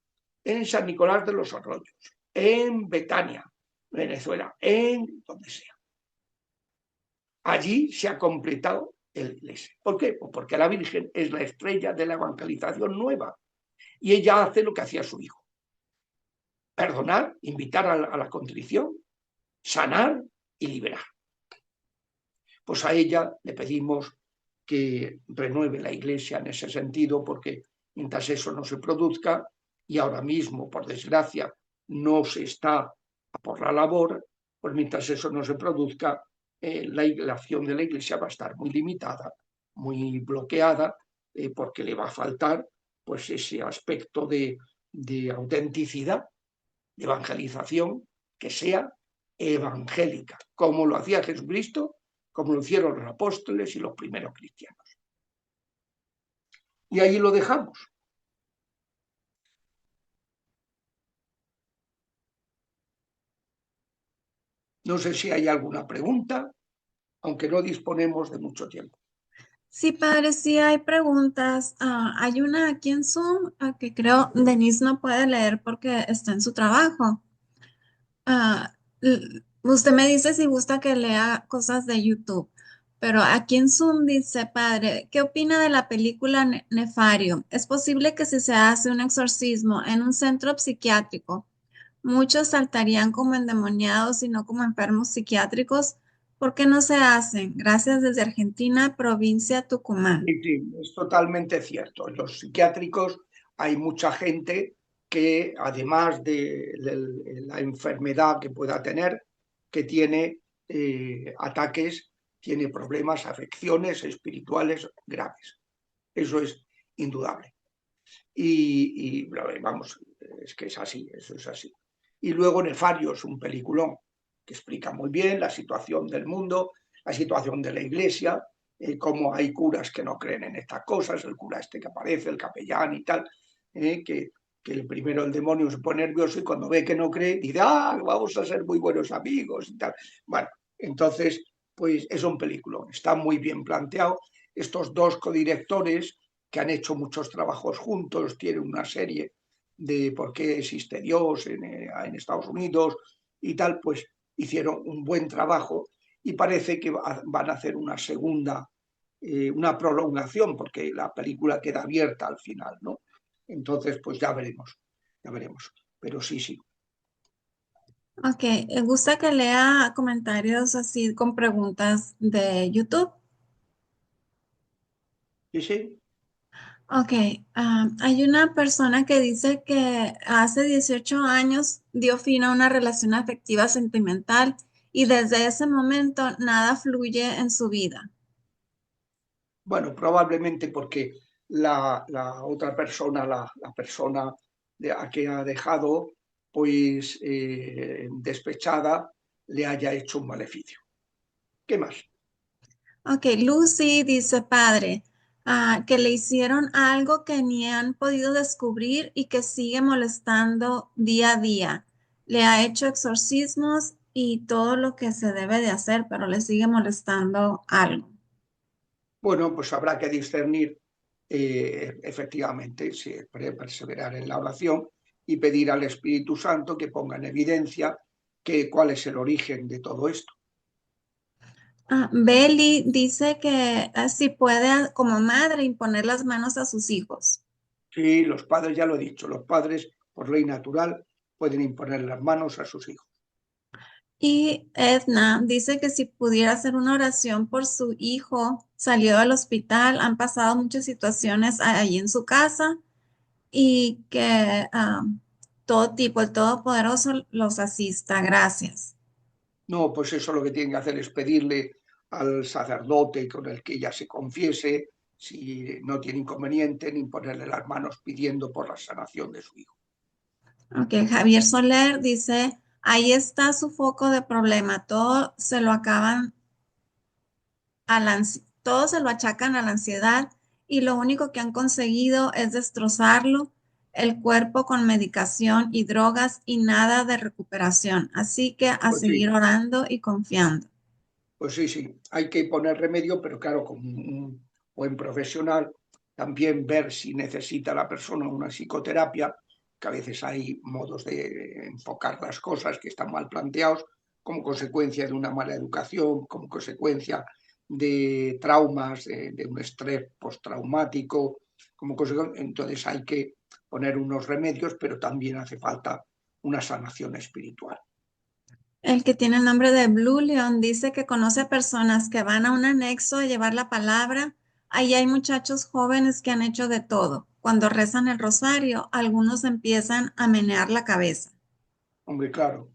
en San Nicolás de los Arroyos, en Betania, Venezuela, en donde sea. Allí se ha completado la iglesia. ¿Por qué? Pues porque la Virgen es la estrella de la evangelización nueva y ella hace lo que hacía su hijo. Perdonar, invitar a la contrición, sanar y liberar. Pues a ella le pedimos que renueve la iglesia en ese sentido, porque mientras eso no se produzca, y ahora mismo, por desgracia, no se está por la labor, pues mientras eso no se produzca, la acción de la iglesia va a estar muy limitada, muy bloqueada, porque le va a faltar pues ese aspecto de autenticidad, de evangelización, que sea evangélica, como lo hacía Jesucristo, como lo hicieron los apóstoles y los primeros cristianos. Y ahí lo dejamos. No sé si hay alguna pregunta, aunque no disponemos de mucho tiempo. Sí, padre, sí hay preguntas. Hay una aquí en Zoom que creo Denise no puede leer porque está en su trabajo. Usted me dice si gusta que lea cosas de YouTube, pero aquí en Zoom dice, padre, ¿qué opina de la película Nefario? ¿Es posible que si se hace un exorcismo en un centro psiquiátrico, muchos saltarían como endemoniados y no como enfermos psiquiátricos? ¿Por qué no se hacen? Gracias desde Argentina, provincia Tucumán. Sí, sí, es totalmente cierto. En los psiquiátricos hay mucha gente que, además de la enfermedad que pueda tener, que tiene ataques, tiene problemas, afecciones espirituales graves. Eso es indudable. Y vamos, es que es así, eso es así. Y luego Nefario es un peliculón que explica muy bien la situación del mundo, la situación de la iglesia, cómo hay curas que no creen en estas cosas, el cura este que aparece, el capellán y tal, que el primero el demonio se pone nervioso y cuando ve que no cree, dice, vamos a ser muy buenos amigos y tal. Bueno, entonces, pues es un peliculón, está muy bien planteado. Estos dos codirectores que han hecho muchos trabajos juntos, tienen una serie de por qué existe Dios en Estados Unidos y tal, pues hicieron un buen trabajo y parece que van a hacer una segunda, una prolongación, porque la película queda abierta al final, ¿no? Entonces, pues ya veremos, ya veremos. Pero sí, sí. Ok, ¿gusta que lea comentarios así con preguntas de YouTube? Sí, sí. Ok, hay una persona que dice que hace 18 años dio fin a una relación afectiva sentimental y desde ese momento nada fluye en su vida. Bueno, probablemente porque la otra persona, la persona a que ha dejado, pues despechada, le haya hecho un maleficio. ¿Qué más? Ok, Lucy dice, padre, que le hicieron algo que ni han podido descubrir y que sigue molestando día a día. Le ha hecho exorcismos y todo lo que se debe de hacer, pero le sigue molestando algo. Bueno, pues habrá que discernir efectivamente, siempre perseverar en la oración y pedir al Espíritu Santo que ponga en evidencia cuál es el origen de todo esto. Beli dice que si puede como madre imponer las manos a sus hijos. Sí, los padres, ya lo he dicho, los padres por ley natural pueden imponer las manos a sus hijos. Y Edna dice que si pudiera hacer una oración por su hijo, salió del hospital, han pasado muchas situaciones ahí en su casa y que todo tipo, el Todopoderoso los asista. Gracias. No, pues eso lo que tienen que hacer es pedirle al sacerdote con el que ella se confiese, si no tiene inconveniente, en imponerle las manos pidiendo por la sanación de su hijo. Ok, Javier Soler dice, ahí está su foco de problema, todo se lo acaban todo se lo achacan a la ansiedad y lo único que han conseguido es destrozarlo, el cuerpo con medicación y drogas y nada de recuperación. Así que a Pues sí, seguir orando y confiando. pues sí, sí, hay que poner remedio, pero claro, con un buen profesional, también ver si necesita la persona una psicoterapia, que a veces hay modos de enfocar las cosas que están mal planteados, como consecuencia de una mala educación, como consecuencia de traumas, de un estrés postraumático, como consecuencia, entonces hay que poner unos remedios, pero también hace falta una sanación espiritual. El que tiene el nombre de Blue Leon dice que conoce a personas que van a un anexo a llevar la palabra. Ahí hay muchachos jóvenes que han hecho de todo. Cuando rezan el rosario, algunos empiezan a menear la cabeza. Hombre, claro.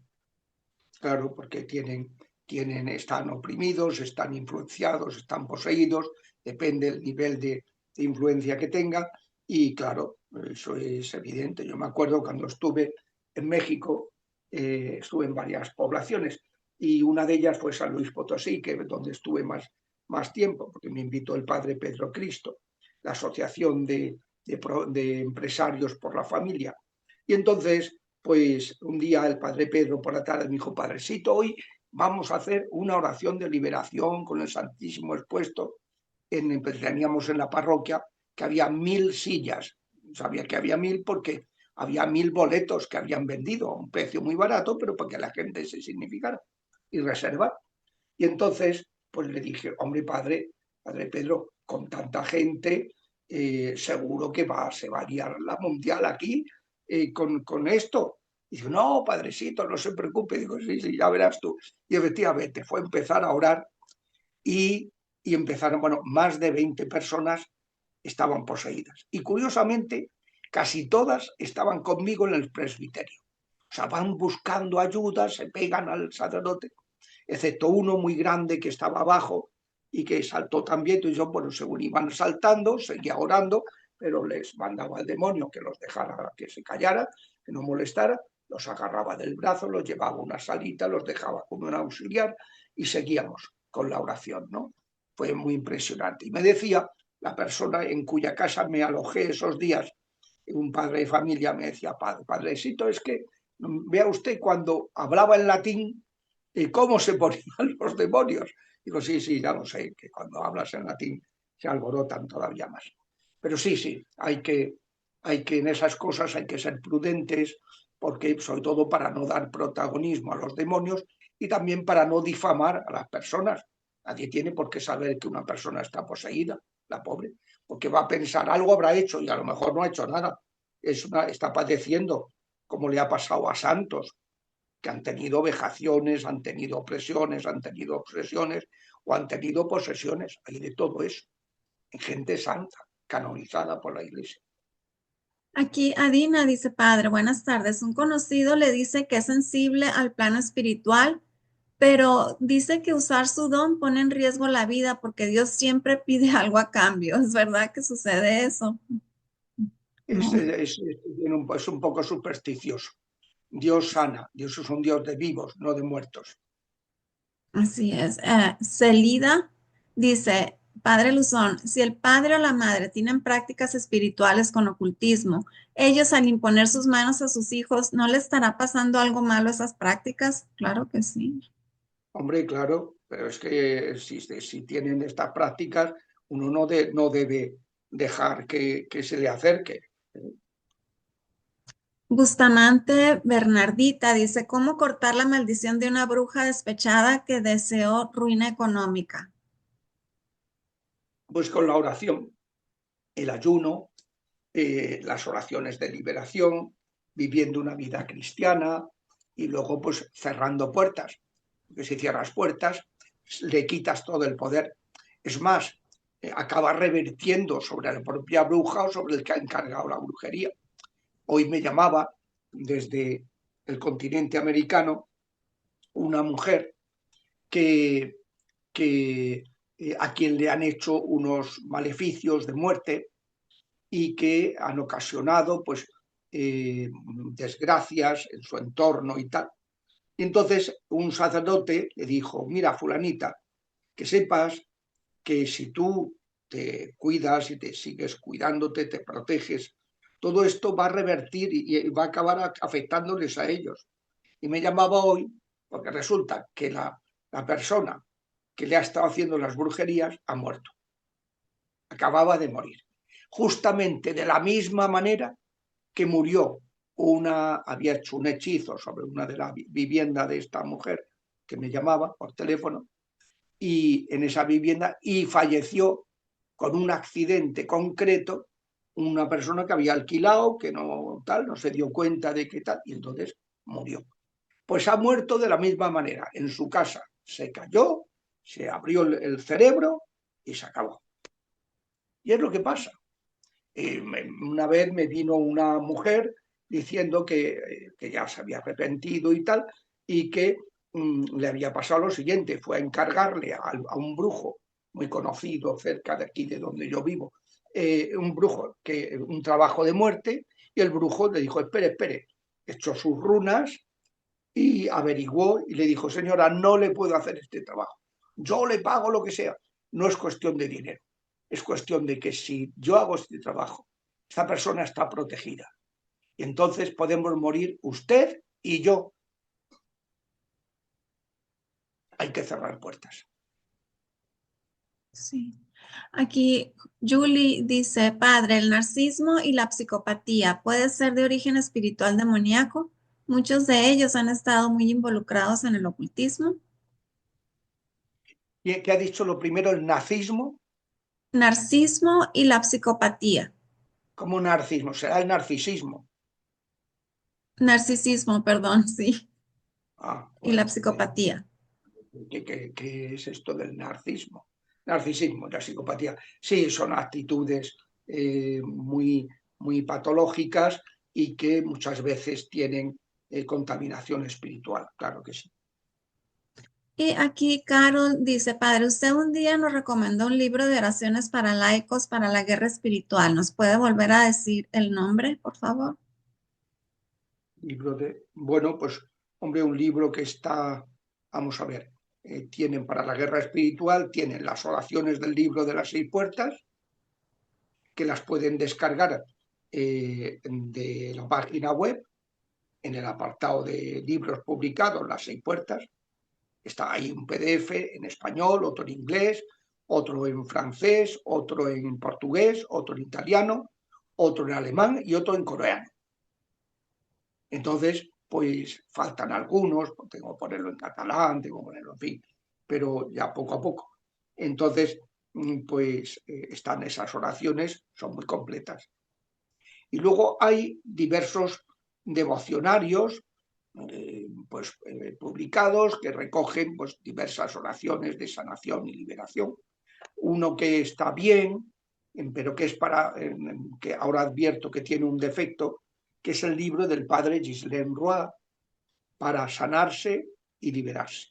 Claro, porque están oprimidos, están influenciados, están poseídos, depende del nivel de influencia que tenga, y claro, eso es evidente. Yo me acuerdo cuando estuve en México, estuve en varias poblaciones, y una de ellas fue San Luis Potosí, que es donde estuve más tiempo, porque me invitó el padre Pedro Cristo, la Asociación de Empresarios por la Familia. Y entonces, pues un día el padre Pedro por la tarde me dijo, padrecito, hoy vamos a hacer una oración de liberación con el Santísimo expuesto. Teníamos en la parroquia que había 1000 sillas. Sabía que había 1000 porque había 1000 boletos que habían vendido a un precio muy barato, pero para que la gente se significara y reservar. Y entonces, pues le dije, hombre, padre Pedro, con tanta gente, seguro que se va a liar la mundial aquí con esto. Y digo, no, padrecito, no se preocupe. Digo, sí, sí, ya verás tú. Y efectivamente fue empezar a orar y, y empezaron, bueno, más de 20 personas estaban poseídas. Y curiosamente, casi todas estaban conmigo en el presbiterio. O sea, van buscando ayuda, se pegan al sacerdote, excepto uno muy grande que estaba abajo y que saltó también. Entonces yo, bueno, según iban saltando, seguía orando, pero les mandaba al demonio que los dejara, que se callara, que no molestara, los agarraba del brazo, los llevaba a una salita, los dejaba con un auxiliar y seguíamos con la oración, ¿no? Fue muy impresionante. Y me decía la persona en cuya casa me alojé esos días, un padre de familia, me decía, padrecito, es que vea usted cuando hablaba en latín, cómo se ponían los demonios. Digo, sí, sí, ya lo sé, que cuando hablas en latín se alborotan todavía más. Pero sí, sí, hay que en esas cosas hay que ser prudentes, porque sobre todo para no dar protagonismo a los demonios y también para no difamar a las personas. Nadie tiene por qué saber que una persona está poseída, la pobre, porque va a pensar algo habrá hecho y a lo mejor no ha hecho nada. Está padeciendo, como le ha pasado a santos que han tenido vejaciones, han tenido opresiones, han tenido obsesiones o han tenido posesiones. Hay de todo eso. En gente santa, canonizada por la iglesia. Aquí Adina dice, padre, buenas tardes. Un conocido le dice que es sensible al plano espiritual, pero dice que usar su don pone en riesgo la vida porque Dios siempre pide algo a cambio. ¿Es verdad que sucede eso? Es, No. es, es un poco supersticioso. Dios sana, Dios es un Dios de vivos, no de muertos. Así es. Celida dice, Padre Luzón, si el padre o la madre tienen prácticas espirituales con ocultismo, ellos al imponer sus manos a sus hijos, ¿no le estará pasando algo malo a esas prácticas? Claro que sí. Hombre, claro, pero es que si tienen estas prácticas, uno no debe dejar que se le acerque. Bustamante Bernardita dice, ¿cómo cortar la maldición de una bruja despechada que deseó ruina económica? Pues con la oración, el ayuno, las oraciones de liberación, viviendo una vida cristiana y luego pues cerrando puertas. Porque si cierras puertas, le quitas todo el poder. Es más, acaba revirtiendo sobre la propia bruja o sobre el que ha encargado la brujería. Hoy me llamaba desde el continente americano una mujer que, que a quien le han hecho unos maleficios de muerte y que han ocasionado pues desgracias en su entorno y tal. Y entonces un sacerdote le dijo, mira, fulanita, que sepas que si tú te cuidas y te sigues cuidándote, te proteges, todo esto va a revertir y va a acabar afectándoles a ellos. Y me llamaba hoy porque resulta que la persona que le ha estado haciendo las brujerías ha muerto, acababa de morir. Justamente de la misma manera que murió había hecho un hechizo sobre una de la vivienda de esta mujer que me llamaba por teléfono y en esa vivienda y falleció con un accidente concreto una persona que había alquilado, que no tal, no se dio cuenta de que tal, y entonces murió. Pues ha muerto de la misma manera. En su casa se cayó, se abrió el cerebro y se acabó. Y es lo que pasa. Una vez me vino una mujer diciendo que ya se había arrepentido y tal, y que le había pasado lo siguiente, fue a encargarle a un brujo muy conocido cerca de aquí de donde yo vivo, un brujo, un trabajo de muerte, y el brujo le dijo, espere, espere, echó sus runas y averiguó y le dijo, señora, no le puedo hacer este trabajo, yo le pago lo que sea, no es cuestión de dinero, es cuestión de que si yo hago este trabajo, esta persona está protegida y entonces podemos morir usted y yo, hay que cerrar puertas. Sí. Aquí Julie dice, padre, el narcisismo y la psicopatía puede ser de origen espiritual demoníaco. Muchos de ellos han estado muy involucrados en el ocultismo. ¿Y qué ha dicho lo primero? El nazismo, Narcisismo y la psicopatía. como narcismo, será el narcisismo. Narcisismo, perdón, sí. Y la Bueno, psicopatía. ¿qué es esto del narcismo? Narcisismo, la psicopatía. Sí, son actitudes muy patológicas y que muchas veces tienen contaminación espiritual, claro que sí. Y aquí Carol dice, padre, usted un día nos recomendó un libro de oraciones para laicos para la guerra espiritual. ¿Nos puede volver a decir el nombre, por favor? Bueno, pues, hombre, un libro que está, vamos a ver, tienen para la guerra espiritual, tienen las oraciones del libro de las 6 puertas, que las pueden descargar de la página web en el apartado de libros publicados, las 6 puertas, está ahí un PDF en español, otro en inglés, otro en francés, otro en portugués, otro en italiano, otro en alemán y otro en coreano. Entonces, pues faltan algunos, pues tengo que ponerlo en catalán, tengo que ponerlo en fin, pero ya poco a poco. Entonces, pues están esas oraciones, son muy completas. Y luego hay diversos devocionarios publicados que recogen pues, diversas oraciones de sanación y liberación. Uno que está bien, pero que es que ahora advierto que tiene un defecto, que es el libro del padre Ghislain Roy para sanarse y liberarse.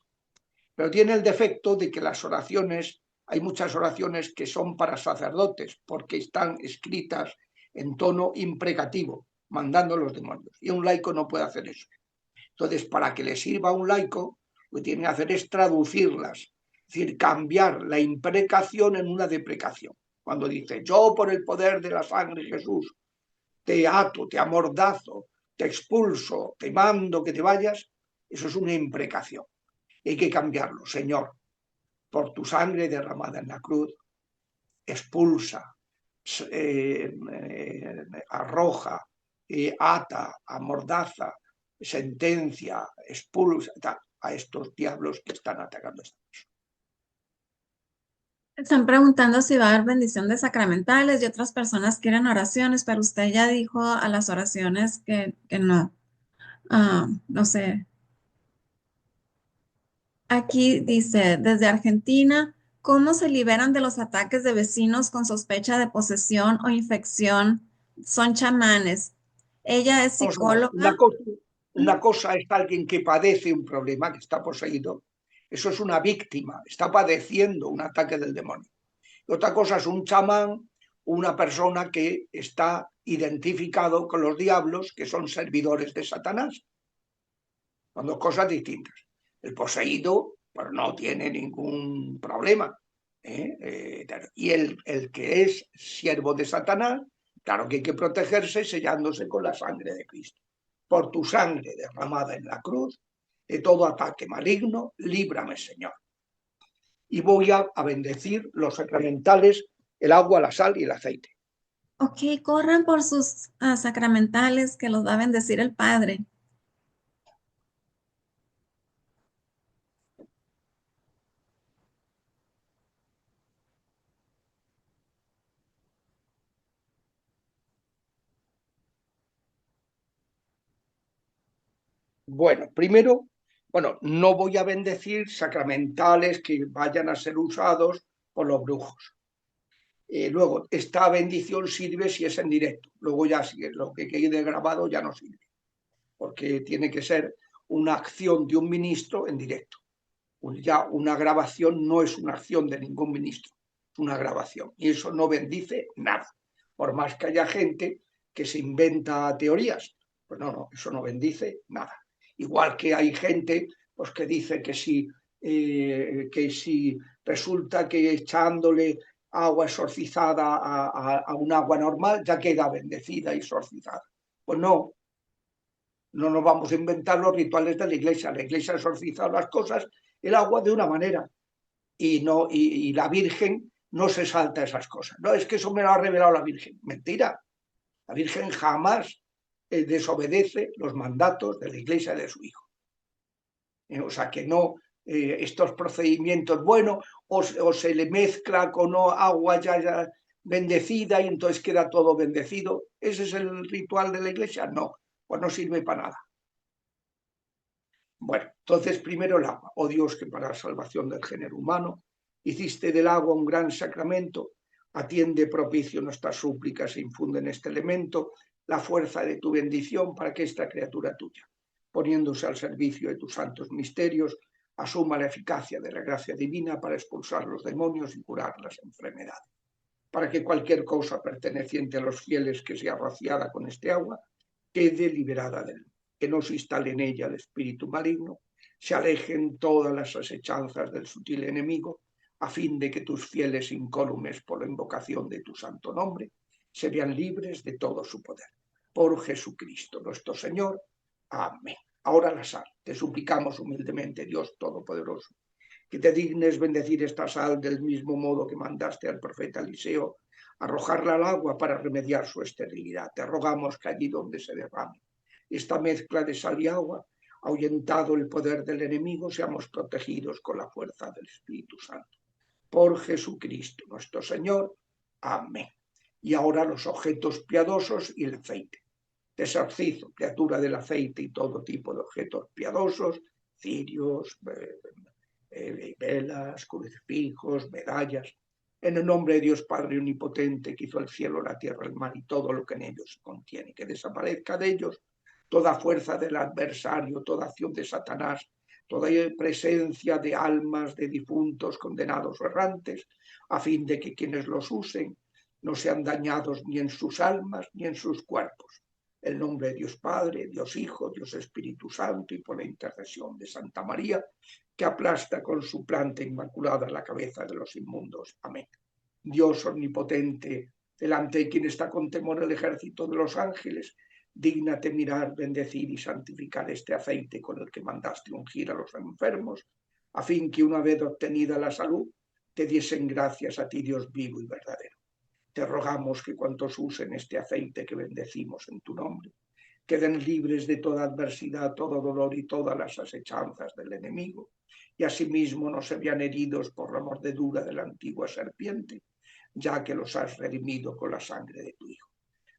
Pero tiene el defecto de que las oraciones, hay muchas oraciones que son para sacerdotes, porque están escritas en tono imprecativo, mandando a los demonios. Y un laico no puede hacer eso. Entonces, para que le sirva a un laico, Lo que tienen que hacer es traducirlas, es decir, cambiar la imprecación en una deprecación. Cuando dice, yo por el poder de la sangre de Jesús te ato, te amordazo, te expulso, te mando que te vayas, eso es una imprecación. Hay que cambiarlo. Señor, por tu sangre derramada en la cruz, expulsa, arroja, ata, amordaza, sentencia, expulsa a estos diablos que están atacando esta persona. Están preguntando si va a haber bendición de sacramentales y otras personas quieren oraciones, pero usted ya dijo a las oraciones que no. No sé. Aquí dice, desde Argentina, ¿cómo se liberan de los ataques de vecinos con sospecha de posesión o infección? Son chamanes. Ella es Vamos a ver, psicóloga. una cosa es alguien que padece un problema, que está poseído. Eso es una víctima, está padeciendo un ataque del demonio. Y otra cosa es un chamán, una persona que está identificado con los diablos, que son servidores de Satanás. Son dos cosas distintas. El poseído pues, no tiene ningún problema. Y el que es siervo de Satanás, claro que hay que protegerse sellándose con la sangre de Cristo. Por tu sangre derramada en la cruz, de todo ataque maligno, líbrame, Señor. Y voy a bendecir los sacramentales, el agua, la sal y el aceite. Ok, corran por sus sacramentales que los va a bendecir el Padre. Bueno, primero, no voy a bendecir sacramentales que vayan a ser usados por los brujos. Luego, esta bendición sirve si es en directo. Luego ya si lo que quede grabado ya no sirve, porque tiene que ser una acción de un ministro en directo. Ya una grabación no es una acción de ningún ministro, es una grabación. Y eso no bendice nada. Por más que haya gente que se inventa teorías, pues no, eso no bendice nada. Igual que hay gente pues, que dice que si resulta que echándole agua exorcizada a un agua normal ya queda bendecida y exorcizada. Pues no nos vamos a inventar los rituales de la iglesia. La iglesia ha exorcizado las cosas, el agua de una manera, y la Virgen no se salta esas cosas. No, es que eso me lo ha revelado la Virgen. Mentira. La Virgen jamás desobedece los mandatos de la iglesia y de su hijo. O sea que no, estos procedimientos, o se le mezcla con agua ya bendecida y entonces queda todo bendecido. ¿Ese es el ritual de la iglesia? No, pues no sirve para nada. Bueno, entonces primero el agua. Oh Dios, que para la salvación del género humano hiciste del agua un gran sacramento, atiende propicio nuestras súplicas e infunde en este elemento la fuerza de tu bendición para que esta criatura tuya, poniéndose al servicio de tus santos misterios, asuma la eficacia de la gracia divina para expulsar los demonios y curar las enfermedades. Para que cualquier cosa perteneciente a los fieles que sea rociada con este agua quede liberada del mundo, que no se instale en ella el espíritu maligno, se alejen todas las asechanzas del sutil enemigo, a fin de que tus fieles incólumes por la invocación de tu santo nombre se vean libres de todo su poder. Por Jesucristo nuestro Señor. Amén. Ahora la sal. Te suplicamos humildemente, Dios Todopoderoso, que te dignes bendecir esta sal del mismo modo que mandaste al profeta Eliseo arrojarla al agua para remediar su esterilidad. Te rogamos que allí donde se derrame esta mezcla de sal y agua, ahuyentado el poder del enemigo, seamos protegidos con la fuerza del Espíritu Santo. Por Jesucristo nuestro Señor. Amén. Y ahora los objetos piadosos y el aceite. Te exorcizo, criatura del aceite y todo tipo de objetos piadosos, cirios, velas, crucifijos, medallas, en el nombre de Dios Padre Omnipotente, que hizo el cielo, la tierra, el mar y todo lo que en ellos se contiene, que desaparezca de ellos toda fuerza del adversario, toda acción de Satanás, toda presencia de almas de difuntos, condenados o errantes, a fin de que quienes los usen no sean dañados ni en sus almas ni en sus cuerpos. el nombre de Dios Padre, Dios Hijo, Dios Espíritu Santo, y por la intercesión de Santa María, que aplasta con su planta inmaculada la cabeza de los inmundos. Amén. Dios omnipotente, delante de quien está con temor el ejército de los ángeles, dígnate mirar, bendecir y santificar este aceite con el que mandaste ungir a los enfermos, a fin que una vez obtenida la salud, te diesen gracias a ti, Dios vivo y verdadero. Te rogamos que cuantos usen este aceite que bendecimos en tu nombre, queden libres de toda adversidad, todo dolor y todas las asechanzas del enemigo, y asimismo no se vean heridos por la mordedura de la antigua serpiente, ya que los has redimido con la sangre de tu Hijo.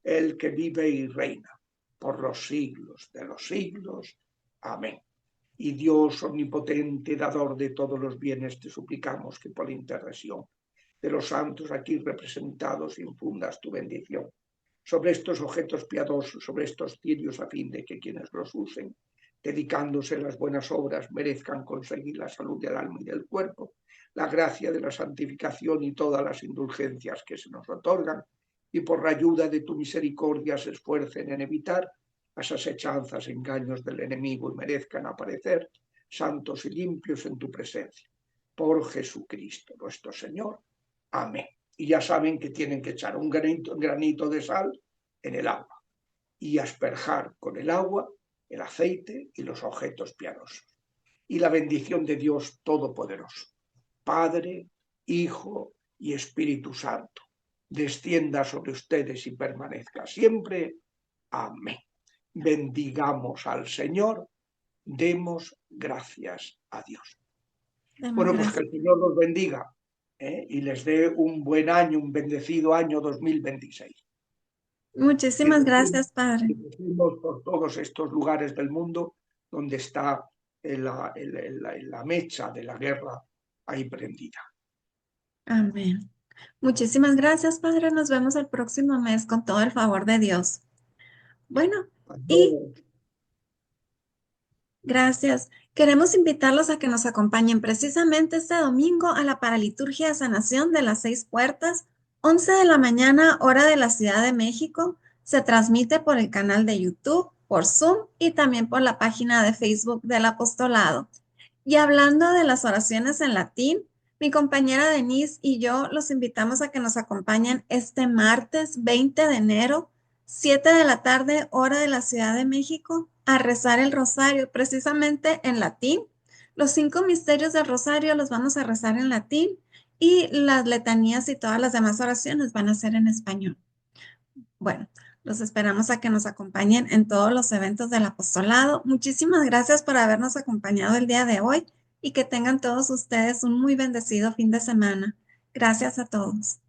El que vive y reina por los siglos de los siglos. Amén. Y Dios omnipotente, dador de todos los bienes, te suplicamos que por la intercesión de los santos aquí representados infundas tu bendición sobre estos objetos piadosos, sobre estos cirios, a fin de que quienes los usen, dedicándose a las buenas obras, merezcan conseguir la salud del alma y del cuerpo, la gracia de la santificación y todas las indulgencias que se nos otorgan, y por la ayuda de tu misericordia se esfuercen en evitar las asechanzas, engaños del enemigo, y merezcan aparecer santos y limpios en tu presencia. Por Jesucristo nuestro Señor. Amén. Y ya saben que tienen que echar un granito de sal en el agua y asperjar con el agua el aceite y los objetos piadosos. Y la bendición de Dios Todopoderoso, Padre, Hijo y Espíritu Santo, descienda sobre ustedes y permanezca siempre. Amén. Bendigamos al Señor, demos gracias a Dios. Demos Bueno, pues que gracias. el Señor los bendiga y les dé un buen año, un bendecido año 2026. Muchísimas gracias, Padre. Y decimos por todos estos lugares del mundo donde está la mecha de la guerra ahí prendida. Amén. Muchísimas gracias, Padre. Nos vemos el próximo mes con todo el favor de Dios. Bueno, y Adiós. gracias. Queremos invitarlos a que nos acompañen precisamente este domingo a la Paraliturgia de Sanación de las 6 puertas, 11 de la mañana, hora de la Ciudad de México. Se transmite por el canal de YouTube, por Zoom y también por la página de Facebook del Apostolado. Y hablando de las oraciones en latín, mi compañera Denise y yo los invitamos a que nos acompañen este martes 20 de enero, 7 de la tarde, hora de la Ciudad de México, a rezar el rosario, precisamente en latín. Los 5 misterios del rosario los vamos a rezar en latín y las letanías y todas las demás oraciones van a ser en español. Bueno, los esperamos a que nos acompañen en todos los eventos del apostolado. Muchísimas gracias por habernos acompañado el día de hoy y que tengan todos ustedes un muy bendecido fin de semana. Gracias a todos.